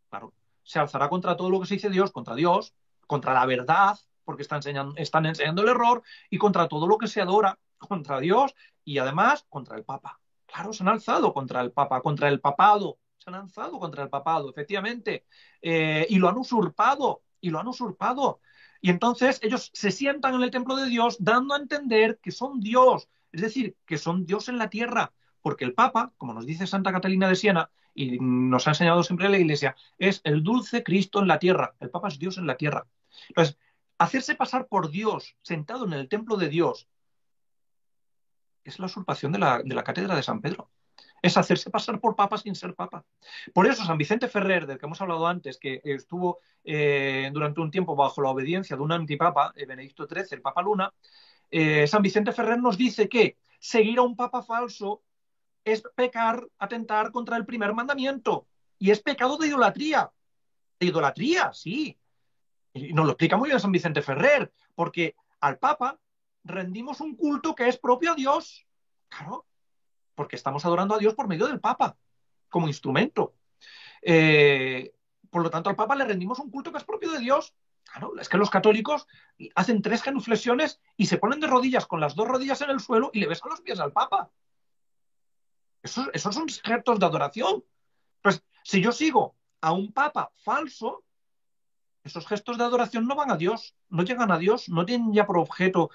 claro, se alzará contra todo lo que se dice Dios, contra la verdad, porque están enseñando el error, y contra todo lo que se adora, contra Dios, y además contra el Papa. Claro, se han alzado contra el Papa, contra el papado, se han alzado contra el papado, efectivamente, y lo han usurpado, y lo han usurpado. Y entonces ellos se sientan en el templo de Dios dando a entender que son Dios, es decir, que son Dios en la tierra, porque el Papa, como nos dice Santa Catalina de Siena, y nos ha enseñado siempre la Iglesia, es el dulce Cristo en la tierra. El Papa es Dios en la tierra. Entonces, hacerse pasar por Dios, sentado en el templo de Dios, es la usurpación de la cátedra de San Pedro. Es hacerse pasar por papa sin ser papa. Por eso San Vicente Ferrer, del que hemos hablado antes, que estuvo durante un tiempo bajo la obediencia de un antipapa, Benedicto XIII, el Papa Luna, San Vicente Ferrer nos dice que seguir a un papa falso es pecar, atentar contra el primer mandamiento. Y es pecado de idolatría. De idolatría, sí. Y nos lo explica muy bien San Vicente Ferrer, porque al Papa rendimos un culto que es propio a Dios. Claro, porque estamos adorando a Dios por medio del Papa, como instrumento. Por lo tanto, al Papa le rendimos un culto que es propio de Dios. Claro, es que los católicos hacen 3 genuflexiones y se ponen de rodillas con las 2 rodillas en el suelo y le besan los pies al Papa. Esos son gestos de adoración. Pues si yo sigo a un papa falso, esos gestos de adoración no van a Dios, no llegan a Dios, no tienen ya por objeto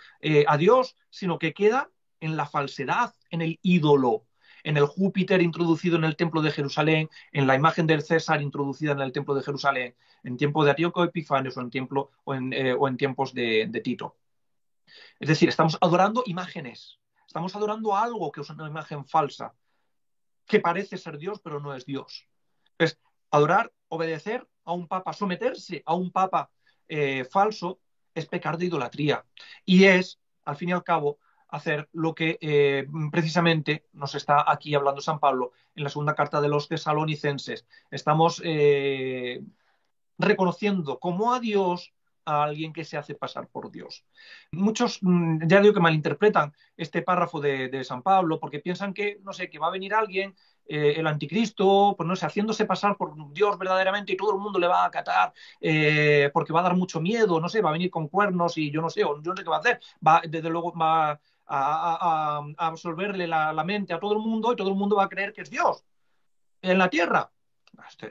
a Dios, sino que queda en la falsedad, en el ídolo, en el Júpiter introducido en el templo de Jerusalén, en la imagen del César introducida en el templo de Jerusalén, en tiempo de Antíoco Epifanes o en tiempos de Tito. Es decir, estamos adorando imágenes, estamos adorando algo que es una imagen falsa, que parece ser Dios, pero no es Dios. Es adorar, obedecer a un papa, someterse a un papa falso, es pecar de idolatría. Y es, al fin y al cabo, hacer lo que precisamente nos está aquí hablando San Pablo en la segunda carta de los tesalonicenses. Estamos reconociendo como a Dios a alguien que se hace pasar por Dios. Muchos, ya digo que malinterpretan este párrafo de San Pablo porque piensan que, no sé, que va a venir alguien, el anticristo, pues no sé, haciéndose pasar por Dios verdaderamente y todo el mundo le va a acatar porque va a dar mucho miedo, no sé, va a venir con cuernos y yo no sé, o yo no sé qué va a hacer, desde luego va a absolverle la mente a todo el mundo y todo el mundo va a creer que es Dios en la tierra.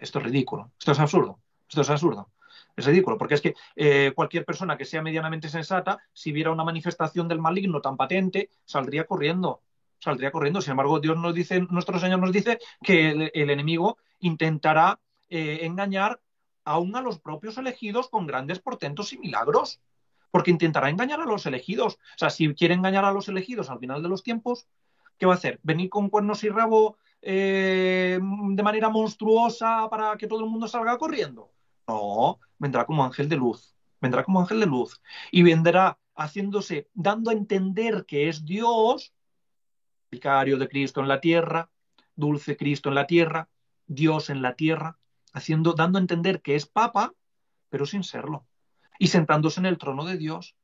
Esto es ridículo, esto es absurdo. Esto es absurdo. Es ridículo, porque es que cualquier persona que sea medianamente sensata, si viera una manifestación del maligno tan patente, saldría corriendo. Saldría corriendo. Sin embargo, Dios nos dice, nuestro Señor nos dice que el enemigo intentará engañar aún a los propios elegidos con grandes portentos y milagros. Porque intentará engañar a los elegidos. O sea, si quiere engañar a los elegidos al final de los tiempos, ¿qué va a hacer? ¿Venir con cuernos y rabo de manera monstruosa para que todo el mundo salga corriendo? No, vendrá como ángel de luz, vendrá como ángel de luz y vendrá haciéndose, dando a entender que es Dios, vicario de Cristo en la tierra, dulce Cristo en la tierra, Dios en la tierra, dando a entender que es Papa, pero sin serlo, y sentándose en el trono de Dios.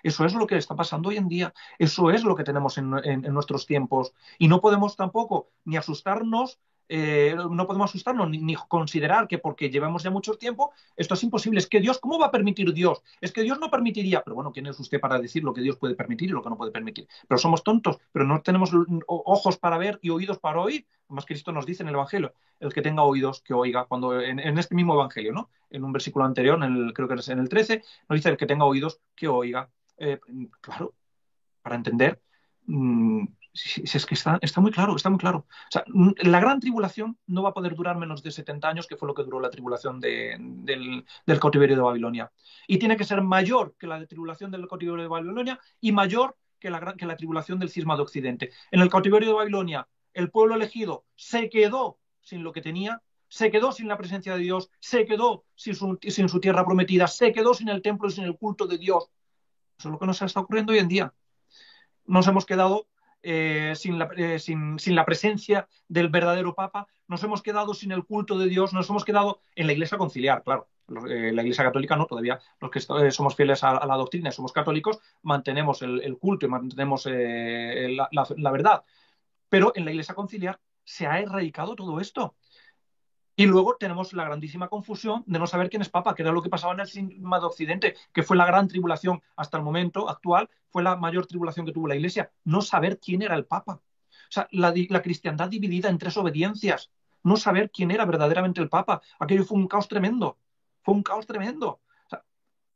Eso es lo que está pasando hoy en día, eso es lo que tenemos en nuestros tiempos y no podemos tampoco ni asustarnos, no podemos asustarnos ni considerar que porque llevamos ya mucho tiempo esto es imposible. Es que Dios, ¿cómo va a permitir Dios? Es que Dios no permitiría, pero bueno, ¿quién es usted para decir lo que Dios puede permitir y lo que no puede permitir? Pero somos tontos, pero no tenemos ojos para ver y oídos para oír. Más Cristo nos dice en el Evangelio, el que tenga oídos que oiga, cuando en este mismo Evangelio, ¿no? En un versículo anterior, creo que es en el 13, nos dice el que tenga oídos que oiga. Claro, para entender, si es que está muy claro, está muy claro. O sea, la gran tribulación no va a poder durar menos de 70 años, que fue lo que duró la tribulación del cautiverio de Babilonia. Y tiene que ser mayor que la tribulación del cautiverio de Babilonia y mayor que la tribulación del cisma de Occidente. En el cautiverio de Babilonia, el pueblo elegido se quedó sin lo que tenía, se quedó sin la presencia de Dios, se quedó sin su tierra prometida, se quedó sin el templo y sin el culto de Dios. Eso es lo que nos está ocurriendo hoy en día. Nos hemos quedado sin la presencia del verdadero Papa, nos hemos quedado sin el culto de Dios, nos hemos quedado en la Iglesia conciliar, claro. La Iglesia católica no, todavía los que somos fieles a la doctrina y somos católicos, mantenemos el culto y mantenemos la verdad. Pero en la Iglesia conciliar se ha erradicado todo esto. Y luego tenemos la grandísima confusión de no saber quién es Papa, que era lo que pasaba en el Cisma de Occidente, que fue la gran tribulación hasta el momento actual, fue la mayor tribulación que tuvo la Iglesia, no saber quién era el Papa. O sea, la cristiandad dividida en 3 obediencias, no saber quién era verdaderamente el Papa. Aquello fue un caos tremendo, fue un caos tremendo. O sea,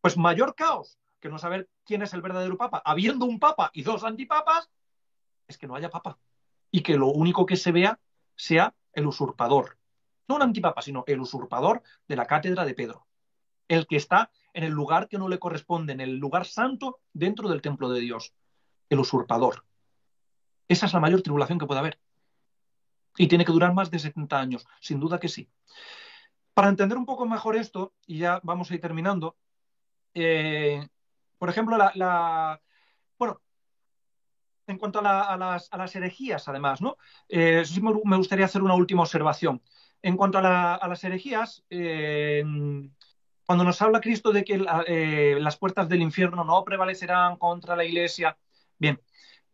pues mayor caos que no saber quién es el verdadero Papa, habiendo un Papa y 2 antipapas, es que no haya Papa. Y que lo único que se vea sea el usurpador. No un antipapa, sino el usurpador de la cátedra de Pedro. El que está en el lugar que no le corresponde, en el lugar santo dentro del templo de Dios. El usurpador. Esa es la mayor tribulación que puede haber. Y tiene que durar más de 70 años, sin duda que sí. Para entender un poco mejor esto, y ya vamos a ir terminando, por ejemplo, bueno, en cuanto a las herejías, además, ¿no? Sí me gustaría hacer una última observación. En cuanto a las herejías, cuando nos habla Cristo de que las puertas del infierno no prevalecerán contra la Iglesia, bien,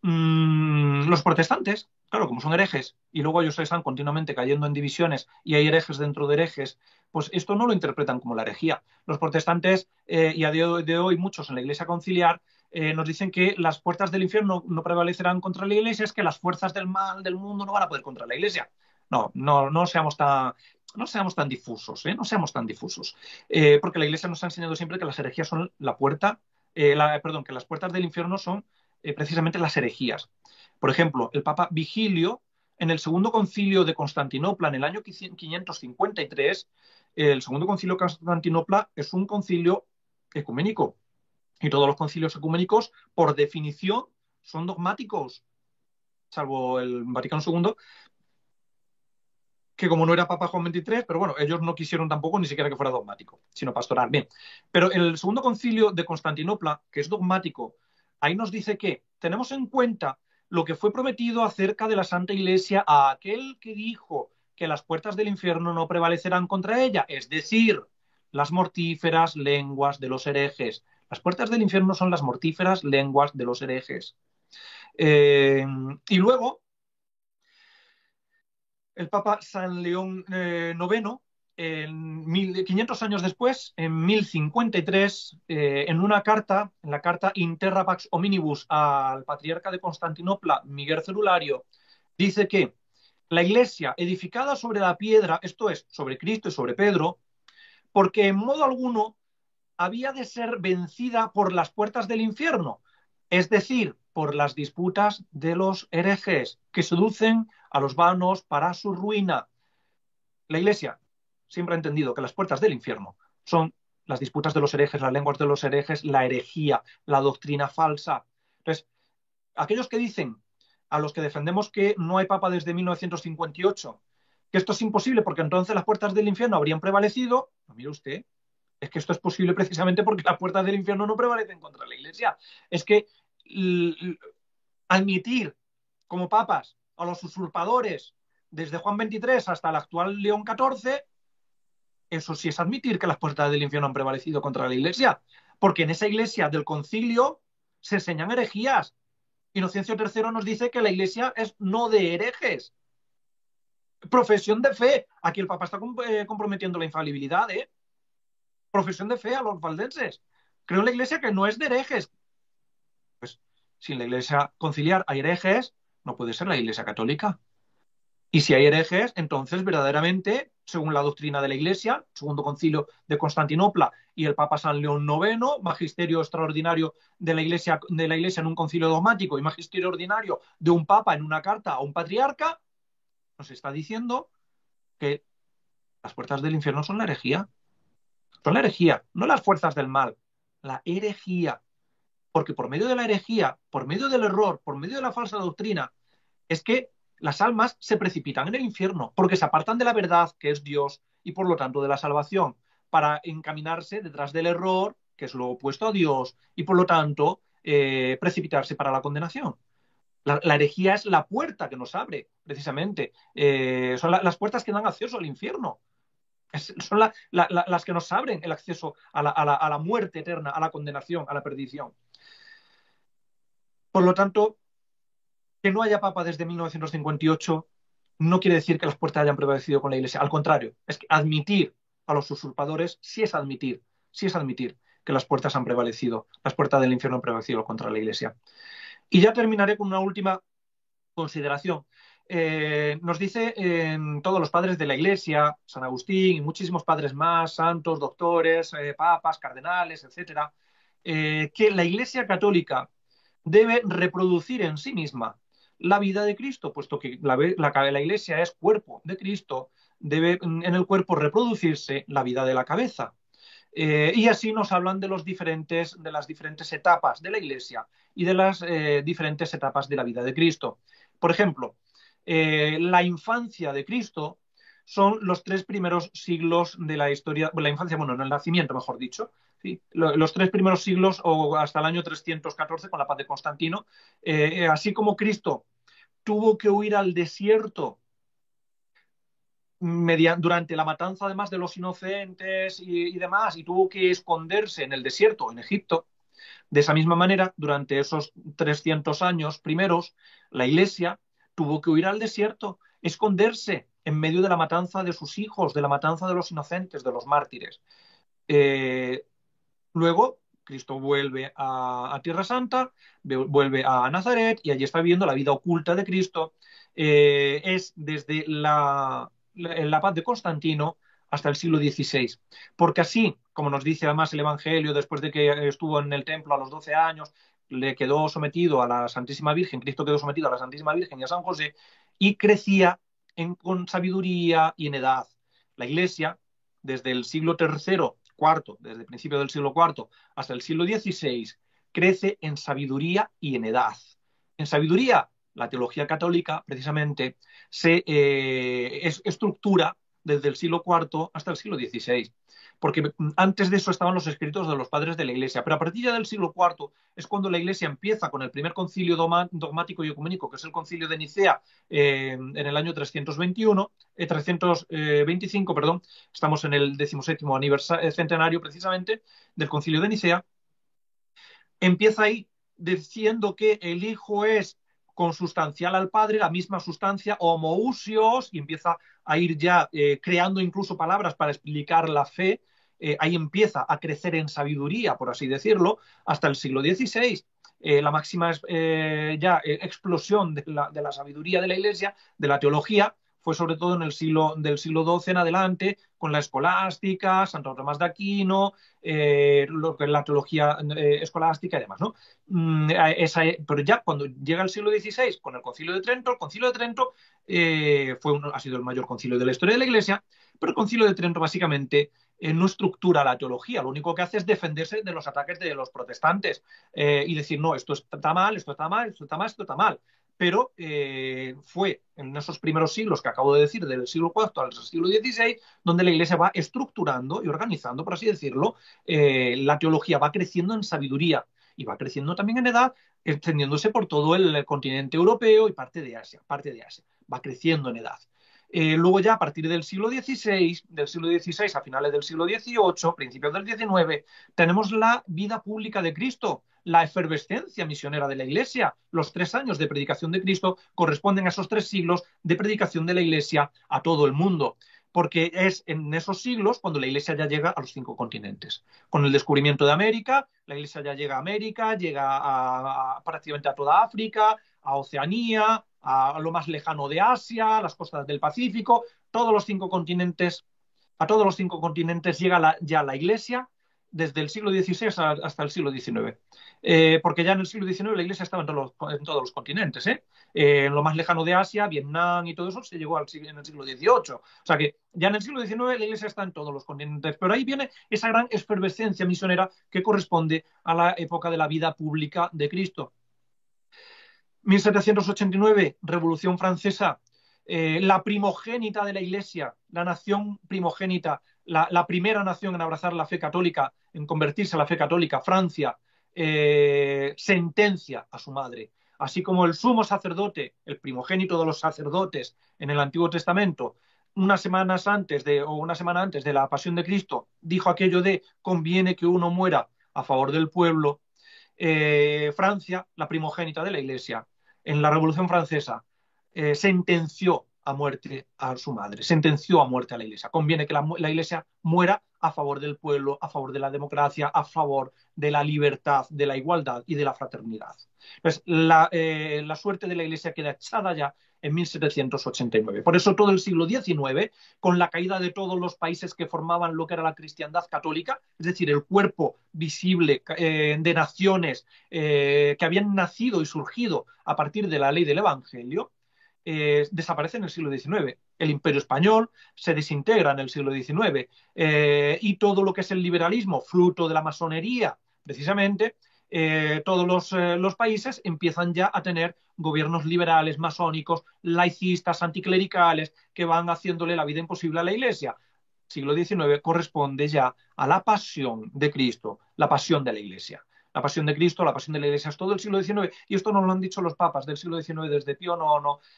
los protestantes, claro, como son herejes, y luego ellos están continuamente cayendo en divisiones y hay herejes dentro de herejes, pues esto no lo interpretan como la herejía. Los protestantes, y a día de hoy muchos en la Iglesia conciliar, nos dicen que las puertas del infierno no prevalecerán contra la Iglesia, es que las fuerzas del mal del mundo no van a poder contra la Iglesia. No seamos tan difusos, ¿eh? No seamos tan difusos. Porque la Iglesia nos ha enseñado siempre que las herejías son la puerta, perdón, que las puertas del infierno son precisamente las herejías. Por ejemplo, el Papa Vigilio, en el segundo concilio de Constantinopla, en el año 553, el segundo concilio de Constantinopla es un concilio ecuménico. Y todos los concilios ecuménicos, por definición, son dogmáticos, salvo el Vaticano II, que como no era Papa Juan XXIII, pero bueno, ellos no quisieron tampoco ni siquiera que fuera dogmático, sino pastoral. Bien, pero el segundo concilio de Constantinopla, que es dogmático, ahí nos dice que tenemos en cuenta lo que fue prometido acerca de la Santa Iglesia a aquel que dijo que las puertas del infierno no prevalecerán contra ella, es decir, las mortíferas lenguas de los herejes. Las puertas del infierno son las mortíferas lenguas de los herejes. Y luego, el Papa San León IX, 500 años después, en 1053, en una carta, en la carta Interra Pax Hominibus al patriarca de Constantinopla, Miguel Celulario, dice que la iglesia edificada sobre la piedra, esto es, sobre Cristo y sobre Pedro, porque en modo alguno había de ser vencida por las puertas del infierno, es decir, por las disputas de los herejes que seducen a los vanos para su ruina. La Iglesia siempre ha entendido que las puertas del infierno son las disputas de los herejes, las lenguas de los herejes, la herejía, la doctrina falsa. Entonces, aquellos que dicen, a los que defendemos que no hay papa desde 1958, que esto es imposible porque entonces las puertas del infierno habrían prevalecido, no, mire usted, es que esto es posible precisamente porque las puertas del infierno no prevalecen contra la Iglesia. Es que admitir como papas a los usurpadores desde Juan XXIII hasta el actual León XIV, eso sí es admitir que las puertas del infierno han prevalecido contra la Iglesia, porque en esa Iglesia del concilio se enseñan herejías. Inocencio III nos dice que la Iglesia es no de herejes. Profesión de fe. Aquí el Papa está comprometiendo la infalibilidad, ¿eh? Profesión de fe a los valdenses. Creo en la Iglesia que no es de herejes. Pues si en la Iglesia conciliar hay herejes, no puede ser la Iglesia católica. Y si hay herejes, entonces verdaderamente, según la doctrina de la Iglesia, segundo concilio de Constantinopla y el Papa San León IX, magisterio extraordinario de la Iglesia en un concilio dogmático y magisterio ordinario de un Papa en una carta a un patriarca, nos está diciendo que las puertas del infierno son la herejía. Son la herejía, no las fuerzas del mal, la herejía. Porque por medio de la herejía, por medio del error, por medio de la falsa doctrina, es que las almas se precipitan en el infierno porque se apartan de la verdad, que es Dios, y por lo tanto de la salvación, para encaminarse detrás del error, que es lo opuesto a Dios, y por lo tanto precipitarse para la condenación. La herejía es la puerta que nos abre, precisamente. Son las puertas que dan acceso al infierno. Son las que nos abren el acceso a la muerte eterna, a la condenación, a la perdición. Por lo tanto, que no haya papa desde 1958 no quiere decir que las puertas hayan prevalecido con la Iglesia. Al contrario, es que admitir a los usurpadores sí es admitir que las puertas han prevalecido, las puertas del infierno han prevalecido contra la Iglesia. Y ya terminaré con una última consideración. Nos dice todos los padres de la Iglesia, San Agustín y muchísimos padres más, santos, doctores, papas, cardenales, etcétera, que la Iglesia católica debe reproducir en sí misma la vida de Cristo, puesto que la Iglesia es cuerpo de Cristo, debe en el cuerpo reproducirse la vida de la cabeza. Y así nos hablan de las diferentes etapas de la Iglesia y de las diferentes etapas de la vida de Cristo. Por ejemplo, la infancia de Cristo son los 3 primeros siglos de la historia, la infancia, bueno, el nacimiento, mejor dicho, ¿sí? Los 3 primeros siglos o hasta el año 314 con la paz de Constantino, así como Cristo tuvo que huir al desierto durante la matanza además de los inocentes y demás, y tuvo que esconderse en el desierto, en Egipto. De esa misma manera, durante esos 300 años primeros, la Iglesia tuvo que huir al desierto, esconderse en medio de la matanza de sus hijos, de la matanza de los inocentes, de los mártires. Luego, Cristo vuelve a Tierra Santa, vuelve a Nazaret y allí está viviendo la vida oculta de Cristo. Es desde la paz de Constantino hasta el siglo XVI. Porque así, como nos dice además el Evangelio, después de que estuvo en el templo a los 12 años, le quedó sometido a la Santísima Virgen, Cristo quedó sometido a la Santísima Virgen y a San José, y crecía con sabiduría y en edad. La Iglesia, desde el siglo III, cuarto, desde el principio del siglo IV hasta el siglo XVI, crece en sabiduría y en edad. En sabiduría, la teología católica, precisamente, se estructura desde el siglo IV hasta el siglo XVI. Porque antes de eso estaban los escritos de los padres de la Iglesia, pero a partir ya del siglo IV es cuando la Iglesia empieza con el primer concilio dogmático y ecuménico, que es el concilio de Nicea, en el año 325, perdón, estamos en el 17º centenario precisamente del concilio de Nicea. Empieza ahí diciendo que el Hijo es consustancial al Padre, la misma sustancia, homoousios, y empieza a ir ya creando incluso palabras para explicar la fe. Ahí empieza a crecer en sabiduría, por así decirlo, hasta el siglo XVI. La máxima explosión de la sabiduría de la Iglesia, de la teología, fue sobre todo en el siglo XII en adelante, con la escolástica, Santo Tomás de Aquino, lo que es la teología escolástica y demás, ¿no? Pero ya cuando llega el siglo XVI, con el Concilio de Trento, el Concilio de Trento ha sido el mayor concilio de la historia de la Iglesia, pero el Concilio de Trento básicamente no estructura la teología, lo único que hace es defenderse de los ataques de los protestantes y decir, no, esto está mal, esto está mal, esto está mal, esto está mal. Pero fue en esos primeros siglos que acabo de decir, del siglo IV al siglo XVI, donde la Iglesia va estructurando y organizando, por así decirlo, la teología va creciendo en sabiduría y va creciendo también en edad, extendiéndose por todo el continente europeo y parte de Asia, va creciendo en edad. Luego ya a partir del siglo XVI a finales del siglo XVIII, principios del XIX, tenemos la vida pública de Cristo, la efervescencia misionera de la Iglesia. Los 3 años de predicación de Cristo corresponden a esos 3 siglos de predicación de la Iglesia a todo el mundo, porque es en esos siglos cuando la Iglesia ya llega a los 5 continentes. Con el descubrimiento de América, la Iglesia ya llega a América, llega prácticamente a toda África, a Oceanía, a lo más lejano de Asia, a las costas del Pacífico, todos los 5 continentes, a todos los 5 continentes llega ya la Iglesia desde el siglo XVI hasta el siglo XIX. Porque ya en el siglo XIX la Iglesia estaba en todos los continentes. En lo más lejano de Asia, Vietnam y todo eso se llegó en el siglo XVIII. O sea que ya en el siglo XIX la Iglesia está en todos los continentes. Pero ahí viene esa gran efervescencia misionera que corresponde a la época de la vida pública de Cristo. 1789, Revolución Francesa, la primogénita de la Iglesia, la nación primogénita, la primera nación en abrazar la fe católica, en convertirse a la fe católica, Francia, sentencia a su madre. Así como el sumo sacerdote, el primogénito de los sacerdotes en el Antiguo Testamento, unas semanas antes o una semana antes de la pasión de Cristo, dijo aquello de conviene que uno muera a favor del pueblo. Francia, la primogénita de la Iglesia, en la Revolución Francesa, sentenció a muerte a su madre, sentenció a muerte a la Iglesia. Conviene que la Iglesia muera a favor del pueblo, a favor de la democracia, a favor de la libertad, de la igualdad y de la fraternidad. Pues la suerte de la Iglesia queda echada ya en 1789. Por eso todo el siglo XIX, con la caída de todos los países que formaban lo que era la cristiandad católica, es decir, el cuerpo visible de naciones que habían nacido y surgido a partir de la ley del Evangelio, desaparece en el siglo XIX. El Imperio Español se desintegra en el siglo XIX y todo lo que es el liberalismo, fruto de la masonería, precisamente, todos los países empiezan ya a tener gobiernos liberales, masónicos, laicistas, anticlericales, que van haciéndole la vida imposible a la Iglesia. Siglo XIX corresponde ya a la pasión de Cristo, la pasión de la Iglesia. La pasión de Cristo, la pasión de la Iglesia es todo el siglo XIX, y esto nos lo han dicho los papas del siglo XIX, desde Pío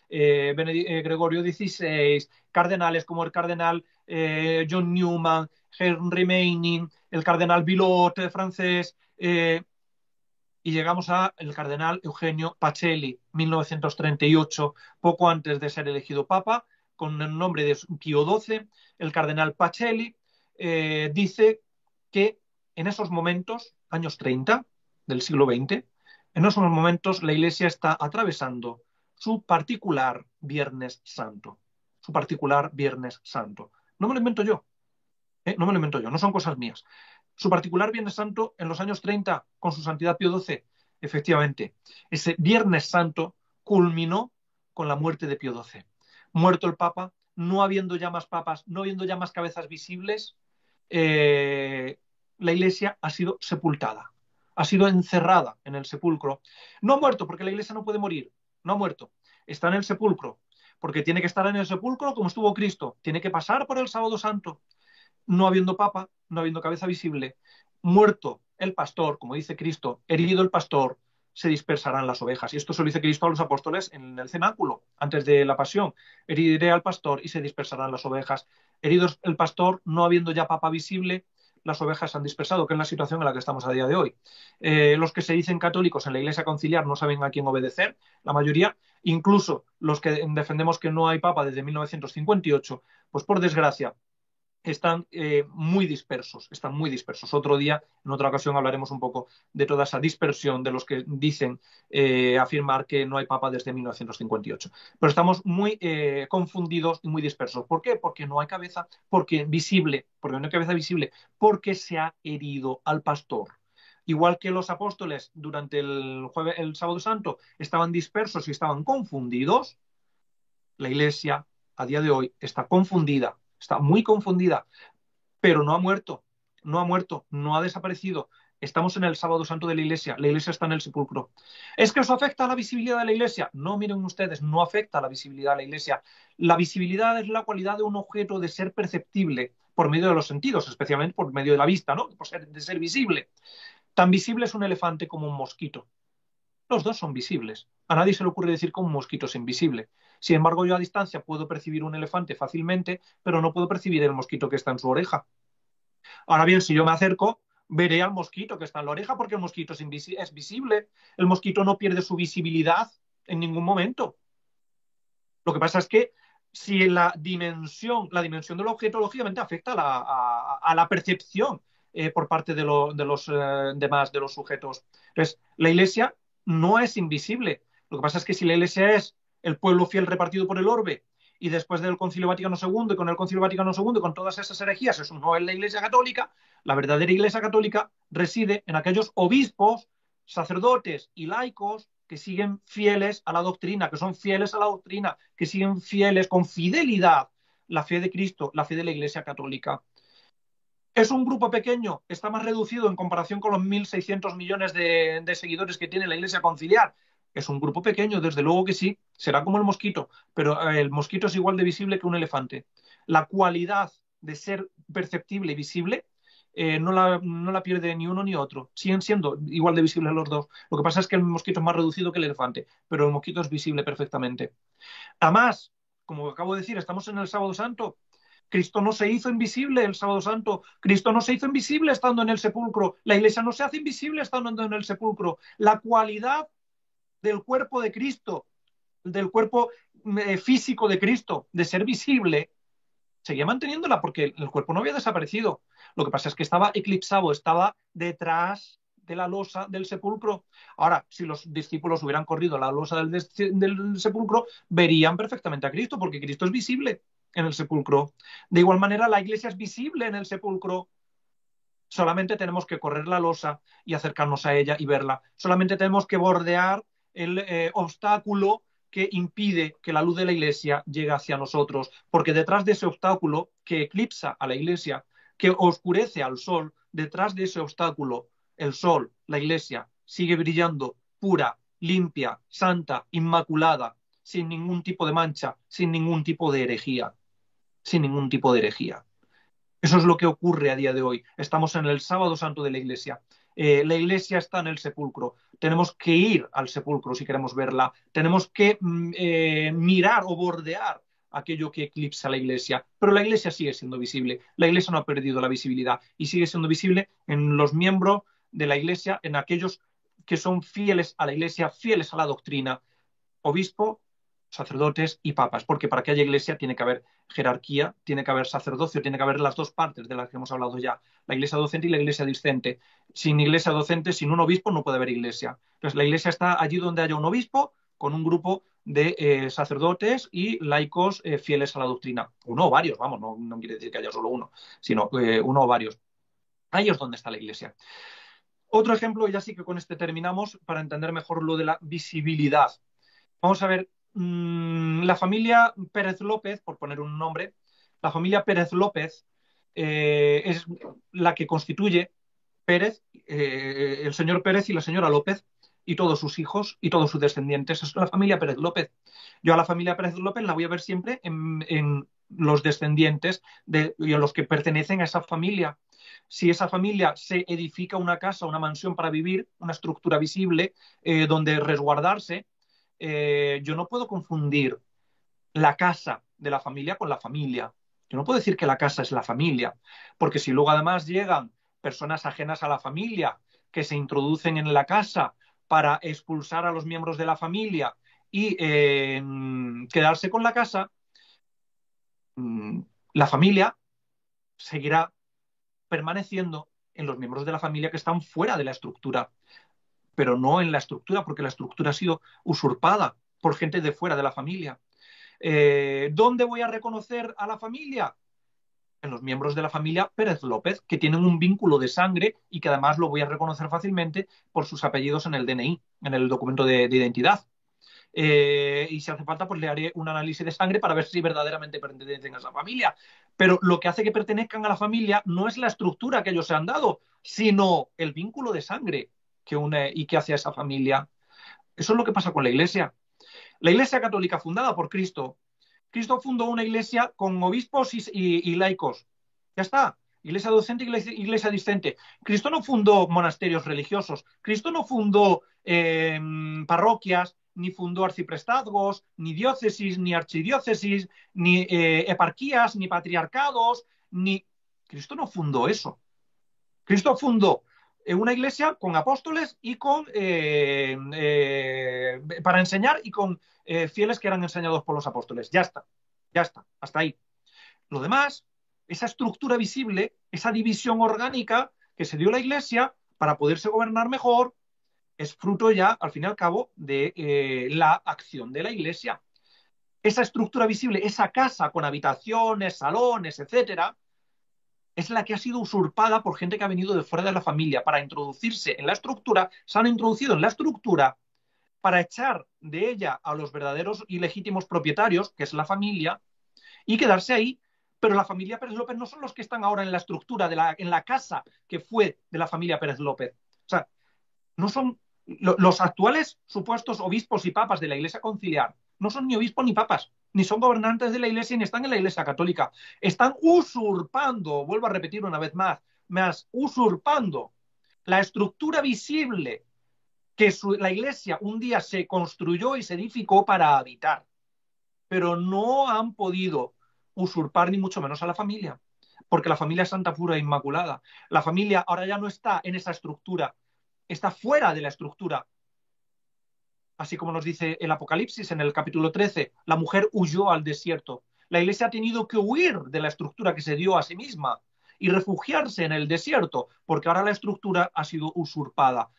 IX, Gregorio XVI, cardenales como el cardenal John Newman, Henry Manning, el cardenal Villot francés, y llegamos al cardenal Eugenio Pacelli, 1938, poco antes de ser elegido papa, con el nombre de Pío XII. El cardenal Pacelli dice que en esos momentos, años 30 del siglo XX, en esos momentos la Iglesia está atravesando su particular Viernes Santo. Su particular Viernes Santo. No me lo invento yo. No me lo invento yo, no son cosas mías. Su particular Viernes Santo en los años 30 con su santidad Pío XII, efectivamente, ese Viernes Santo culminó con la muerte de Pío XII. Muerto el Papa, no habiendo ya más papas, no habiendo ya más cabezas visibles, la Iglesia ha sido sepultada, ha sido encerrada en el sepulcro. No ha muerto, porque la Iglesia no puede morir, no ha muerto, está en el sepulcro, porque tiene que estar en el sepulcro como estuvo Cristo, tiene que pasar por el Sábado Santo. No habiendo papa, no habiendo cabeza visible, muerto el pastor, como dice Cristo, herido el pastor, se dispersarán las ovejas. Y esto se lo dice Cristo a los apóstoles en el cenáculo, antes de la pasión. Heriré al pastor y se dispersarán las ovejas. Herido el pastor, no habiendo ya papa visible, las ovejas se han dispersado, que es la situación en la que estamos a día de hoy. Los que se dicen católicos en la Iglesia conciliar no saben a quién obedecer, la mayoría, incluso los que defendemos que no hay papa desde 1958, pues por desgracia, están muy dispersos, están muy dispersos. Otro día, en otra ocasión, hablaremos un poco de toda esa dispersión de los que dicen afirmar que no hay papa desde 1958. Pero estamos muy confundidos y muy dispersos. ¿Por qué? Porque no hay cabeza, porque no hay cabeza visible, porque se ha herido al pastor. Igual que los apóstoles durante el Sábado Santo estaban dispersos y estaban confundidos, la Iglesia a día de hoy está confundida, está muy confundida, pero no ha muerto, no ha muerto, no ha desaparecido. Estamos en el Sábado Santo de la Iglesia está en el sepulcro. ¿Es que eso afecta a la visibilidad de la Iglesia? No, miren ustedes, no afecta a la visibilidad de la Iglesia. La visibilidad es la cualidad de un objeto de ser perceptible por medio de los sentidos, especialmente por medio de la vista, ¿no? De ser visible. Tan visible es un elefante como un mosquito. Los dos son visibles. A nadie se le ocurre decir que un mosquito es invisible. Sin embargo, yo a distancia puedo percibir un elefante fácilmente, pero no puedo percibir el mosquito que está en su oreja. Ahora bien, si yo me acerco, veré al mosquito que está en la oreja porque el mosquito es visible. El mosquito no pierde su visibilidad en ningún momento. Lo que pasa es que si la dimensión del objeto, lógicamente, afecta a la percepción por parte de los demás, de los sujetos. Entonces, la Iglesia no es invisible. Lo que pasa es que si la Iglesia es el pueblo fiel repartido por el orbe, y después del Concilio Vaticano II y con el Concilio Vaticano II, con todas esas herejías, eso no es la Iglesia Católica. La verdadera Iglesia Católica reside en aquellos obispos, sacerdotes y laicos que siguen fieles a la doctrina, que son fieles a la doctrina, que siguen fieles con fidelidad la fe de Cristo, la fe de la Iglesia Católica. Es un grupo pequeño, está más reducido en comparación con los 1.600 millones de seguidores que tiene la Iglesia Conciliar. Es un grupo pequeño, desde luego que sí, será como el mosquito, pero el mosquito es igual de visible que un elefante. La cualidad de ser perceptible y visible no la pierde ni uno ni otro. Siguen siendo igual de visibles los dos. Lo que pasa es que el mosquito es más reducido que el elefante, pero el mosquito es visible perfectamente. Además, como acabo de decir, estamos en el Sábado Santo. Cristo no se hizo invisible el Sábado Santo. Cristo no se hizo invisible estando en el sepulcro. La iglesia no se hace invisible estando en el sepulcro. La cualidad del cuerpo de Cristo, del cuerpo físico de Cristo, de ser visible, seguía manteniéndola porque el cuerpo no había desaparecido. Lo que pasa es que estaba eclipsado, estaba detrás de la losa del sepulcro. Ahora, si los discípulos hubieran corrido la losa del sepulcro, verían perfectamente a Cristo, porque Cristo es visible en el sepulcro. De igual manera, la iglesia es visible en el sepulcro. Solamente tenemos que correr la losa y acercarnos a ella y verla. Solamente tenemos que bordear el obstáculo que impide que la luz de la iglesia llegue hacia nosotros, porque detrás de ese obstáculo que eclipsa a la iglesia, que oscurece al sol, detrás de ese obstáculo, el sol, la iglesia, sigue brillando pura, limpia, santa, inmaculada, sin ningún tipo de mancha, sin ningún tipo de herejía, sin ningún tipo de herejía. Eso es lo que ocurre a día de hoy. Estamos en el Sábado Santo de la Iglesia. La Iglesia está en el sepulcro. Tenemos que ir al sepulcro si queremos verla. Tenemos que mirar o bordear aquello que eclipsa la Iglesia. Pero la Iglesia sigue siendo visible. La Iglesia no ha perdido la visibilidad y sigue siendo visible en los miembros de la Iglesia, en aquellos que son fieles a la Iglesia, fieles a la doctrina. Obispo, sacerdotes y papas, porque para que haya iglesia tiene que haber jerarquía, tiene que haber sacerdocio, tiene que haber las dos partes de las que hemos hablado ya, la iglesia docente y la iglesia discente. Sin iglesia docente, sin un obispo, no puede haber iglesia. Entonces, la iglesia está allí donde haya un obispo con un grupo de sacerdotes y laicos fieles a la doctrina. Uno o varios, vamos, no quiere decir que haya solo uno, sino uno o varios. Ahí es donde está la iglesia. Otro ejemplo, y ya sí que con este terminamos, para entender mejor lo de la visibilidad. Vamos a ver, la familia Pérez López, por poner un nombre, la familia Pérez López es la que constituye Pérez, el señor Pérez y la señora López, y todos sus hijos y todos sus descendientes. Es la familia Pérez López. Yo a la familia Pérez López la voy a ver siempre en los descendientes y a los que pertenecen a esa familia. Si esa familia se edifica una casa, una mansión para vivir, una estructura visible donde resguardarse, yo no puedo confundir la casa de la familia con la familia. Yo no puedo decir que la casa es la familia, porque si luego además llegan personas ajenas a la familia que se introducen en la casa para expulsar a los miembros de la familia y quedarse con la casa, la familia seguirá permaneciendo en los miembros de la familia que están fuera de la estructura, pero no en la estructura, porque la estructura ha sido usurpada por gente de fuera de la familia. ¿Dónde voy a reconocer a la familia? En los miembros de la familia Pérez López, que tienen un vínculo de sangre y que además lo voy a reconocer fácilmente por sus apellidos en el DNI, en el documento de identidad. Y si hace falta, pues le haré un análisis de sangre para ver si verdaderamente pertenecen a esa familia. Pero lo que hace que pertenezcan a la familia no es la estructura que ellos se han dado, sino el vínculo de sangre que une y que hace a esa familia. Eso es lo que pasa con la Iglesia. La Iglesia católica fundada por Cristo, Cristo fundó una iglesia con obispos y laicos. Ya está. Iglesia docente y iglesia discente. Cristo no fundó monasterios religiosos. Cristo no fundó parroquias, ni fundó arciprestazgos, ni diócesis, ni archidiócesis, ni eparquías, ni patriarcados, ni... Cristo no fundó eso. Cristo fundó una iglesia con apóstoles y con para enseñar y con fieles que eran enseñados por los apóstoles. Ya está, hasta ahí. Lo demás, esa estructura visible, esa división orgánica que se dio la iglesia para poderse gobernar mejor, es fruto ya, al fin y al cabo, de la acción de la iglesia. Esa estructura visible, esa casa con habitaciones, salones, etcétera, es la que ha sido usurpada por gente que ha venido de fuera de la familia para introducirse en la estructura, se han introducido en la estructura para echar de ella a los verdaderos y legítimos propietarios, que es la familia, y quedarse ahí. Pero la familia Pérez López no son los que están ahora en la estructura, en la casa que fue de la familia Pérez López. O sea, no son Los actuales supuestos obispos y papas de la Iglesia conciliar no son ni obispos ni papas, ni son gobernantes de la Iglesia, ni están en la Iglesia católica. Están usurpando, vuelvo a repetir una vez más usurpando la estructura visible que la Iglesia un día se construyó y se edificó para habitar, pero no han podido usurpar ni mucho menos a la familia, porque la familia es santa, pura e inmaculada. La familia ahora ya no está en esa estructura, está fuera de la estructura. Así como nos dice el Apocalipsis en el capítulo 13, la mujer huyó al desierto. La Iglesia ha tenido que huir de la estructura que se dio a sí misma y refugiarse en el desierto, porque ahora la estructura ha sido usurpada.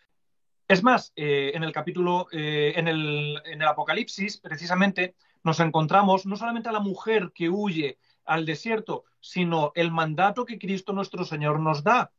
Es más, en el capítulo, en el Apocalipsis, precisamente, nos encontramos no solamente a la mujer que huye al desierto, sino el mandato que Cristo nuestro Señor nos da.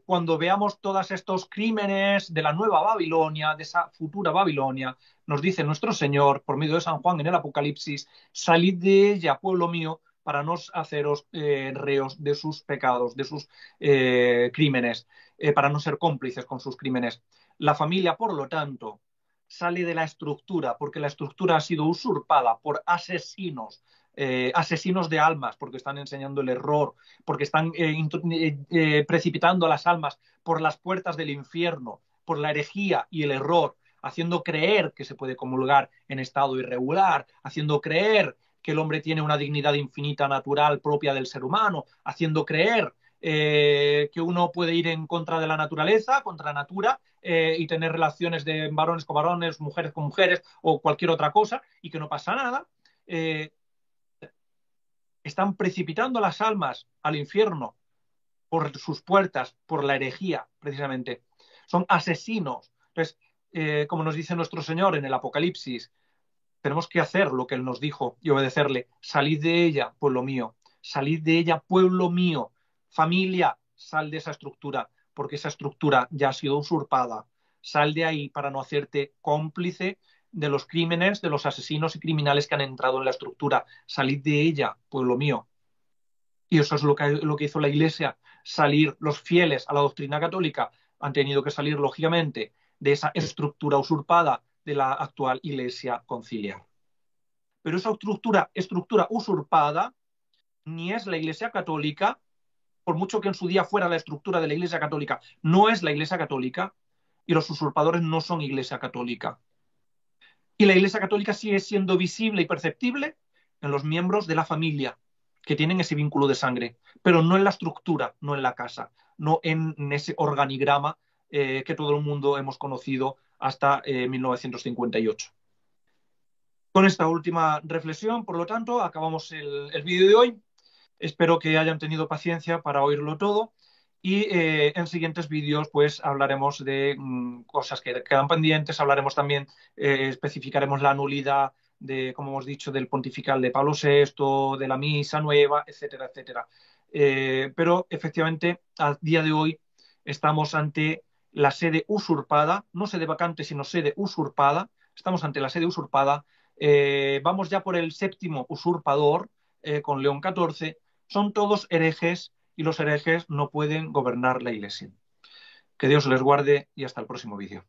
Cuando veamos todos estos crímenes de la nueva Babilonia, de esa futura Babilonia, nos dice nuestro Señor, por medio de San Juan en el Apocalipsis, salid de ella, pueblo mío, para no haceros reos de sus pecados, de sus crímenes, para no ser cómplices con sus crímenes. La familia, por lo tanto, sale de la estructura, porque la estructura ha sido usurpada por asesinos de almas, porque están enseñando el error, porque están precipitando a las almas por las puertas del infierno, por la herejía y el error, haciendo creer que se puede comulgar en estado irregular, haciendo creer que el hombre tiene una dignidad infinita natural propia del ser humano, haciendo creer que uno puede ir en contra de la naturaleza, contra la natura, y tener relaciones de varones con varones, mujeres con mujeres o cualquier otra cosa, y que no pasa nada. Están precipitando las almas al infierno por sus puertas, por la herejía, precisamente. Son asesinos. Entonces, como nos dice nuestro Señor en el Apocalipsis, tenemos que hacer lo que Él nos dijo y obedecerle. Salid de ella, pueblo mío. Salid de ella, pueblo mío. Familia, sal de esa estructura, porque esa estructura ya ha sido usurpada. Sal de ahí para no hacerte cómplice de los crímenes, de los asesinos y criminales que han entrado en la estructura. Salid de ella, pueblo mío. Y eso es lo que hizo la Iglesia. Salir los fieles a la doctrina católica han tenido que salir, lógicamente, de esa estructura usurpada de la actual Iglesia conciliar. Pero esa estructura usurpada ni es la Iglesia católica, por mucho que en su día fuera la estructura de la Iglesia católica, no es la Iglesia católica, y los usurpadores no son Iglesia católica. Y la Iglesia católica sigue siendo visible y perceptible en los miembros de la familia, que tienen ese vínculo de sangre, pero no en la estructura, no en la casa, no en ese organigrama que todo el mundo hemos conocido hasta 1958. Con esta última reflexión, por lo tanto, acabamos el vídeo de hoy. Espero que hayan tenido paciencia para oírlo todo y en siguientes vídeos pues hablaremos de cosas que quedan pendientes, hablaremos también, especificaremos la nulidad de, como hemos dicho, del pontifical de Pablo VI, de la misa nueva, etcétera, etcétera. Pero efectivamente, a día de hoy estamos ante la sede usurpada, no sede vacante, sino sede usurpada, estamos ante la sede usurpada, vamos ya por el séptimo usurpador, con León XIV, son todos herejes y los herejes no pueden gobernar la Iglesia. Que Dios les guarde y hasta el próximo vídeo.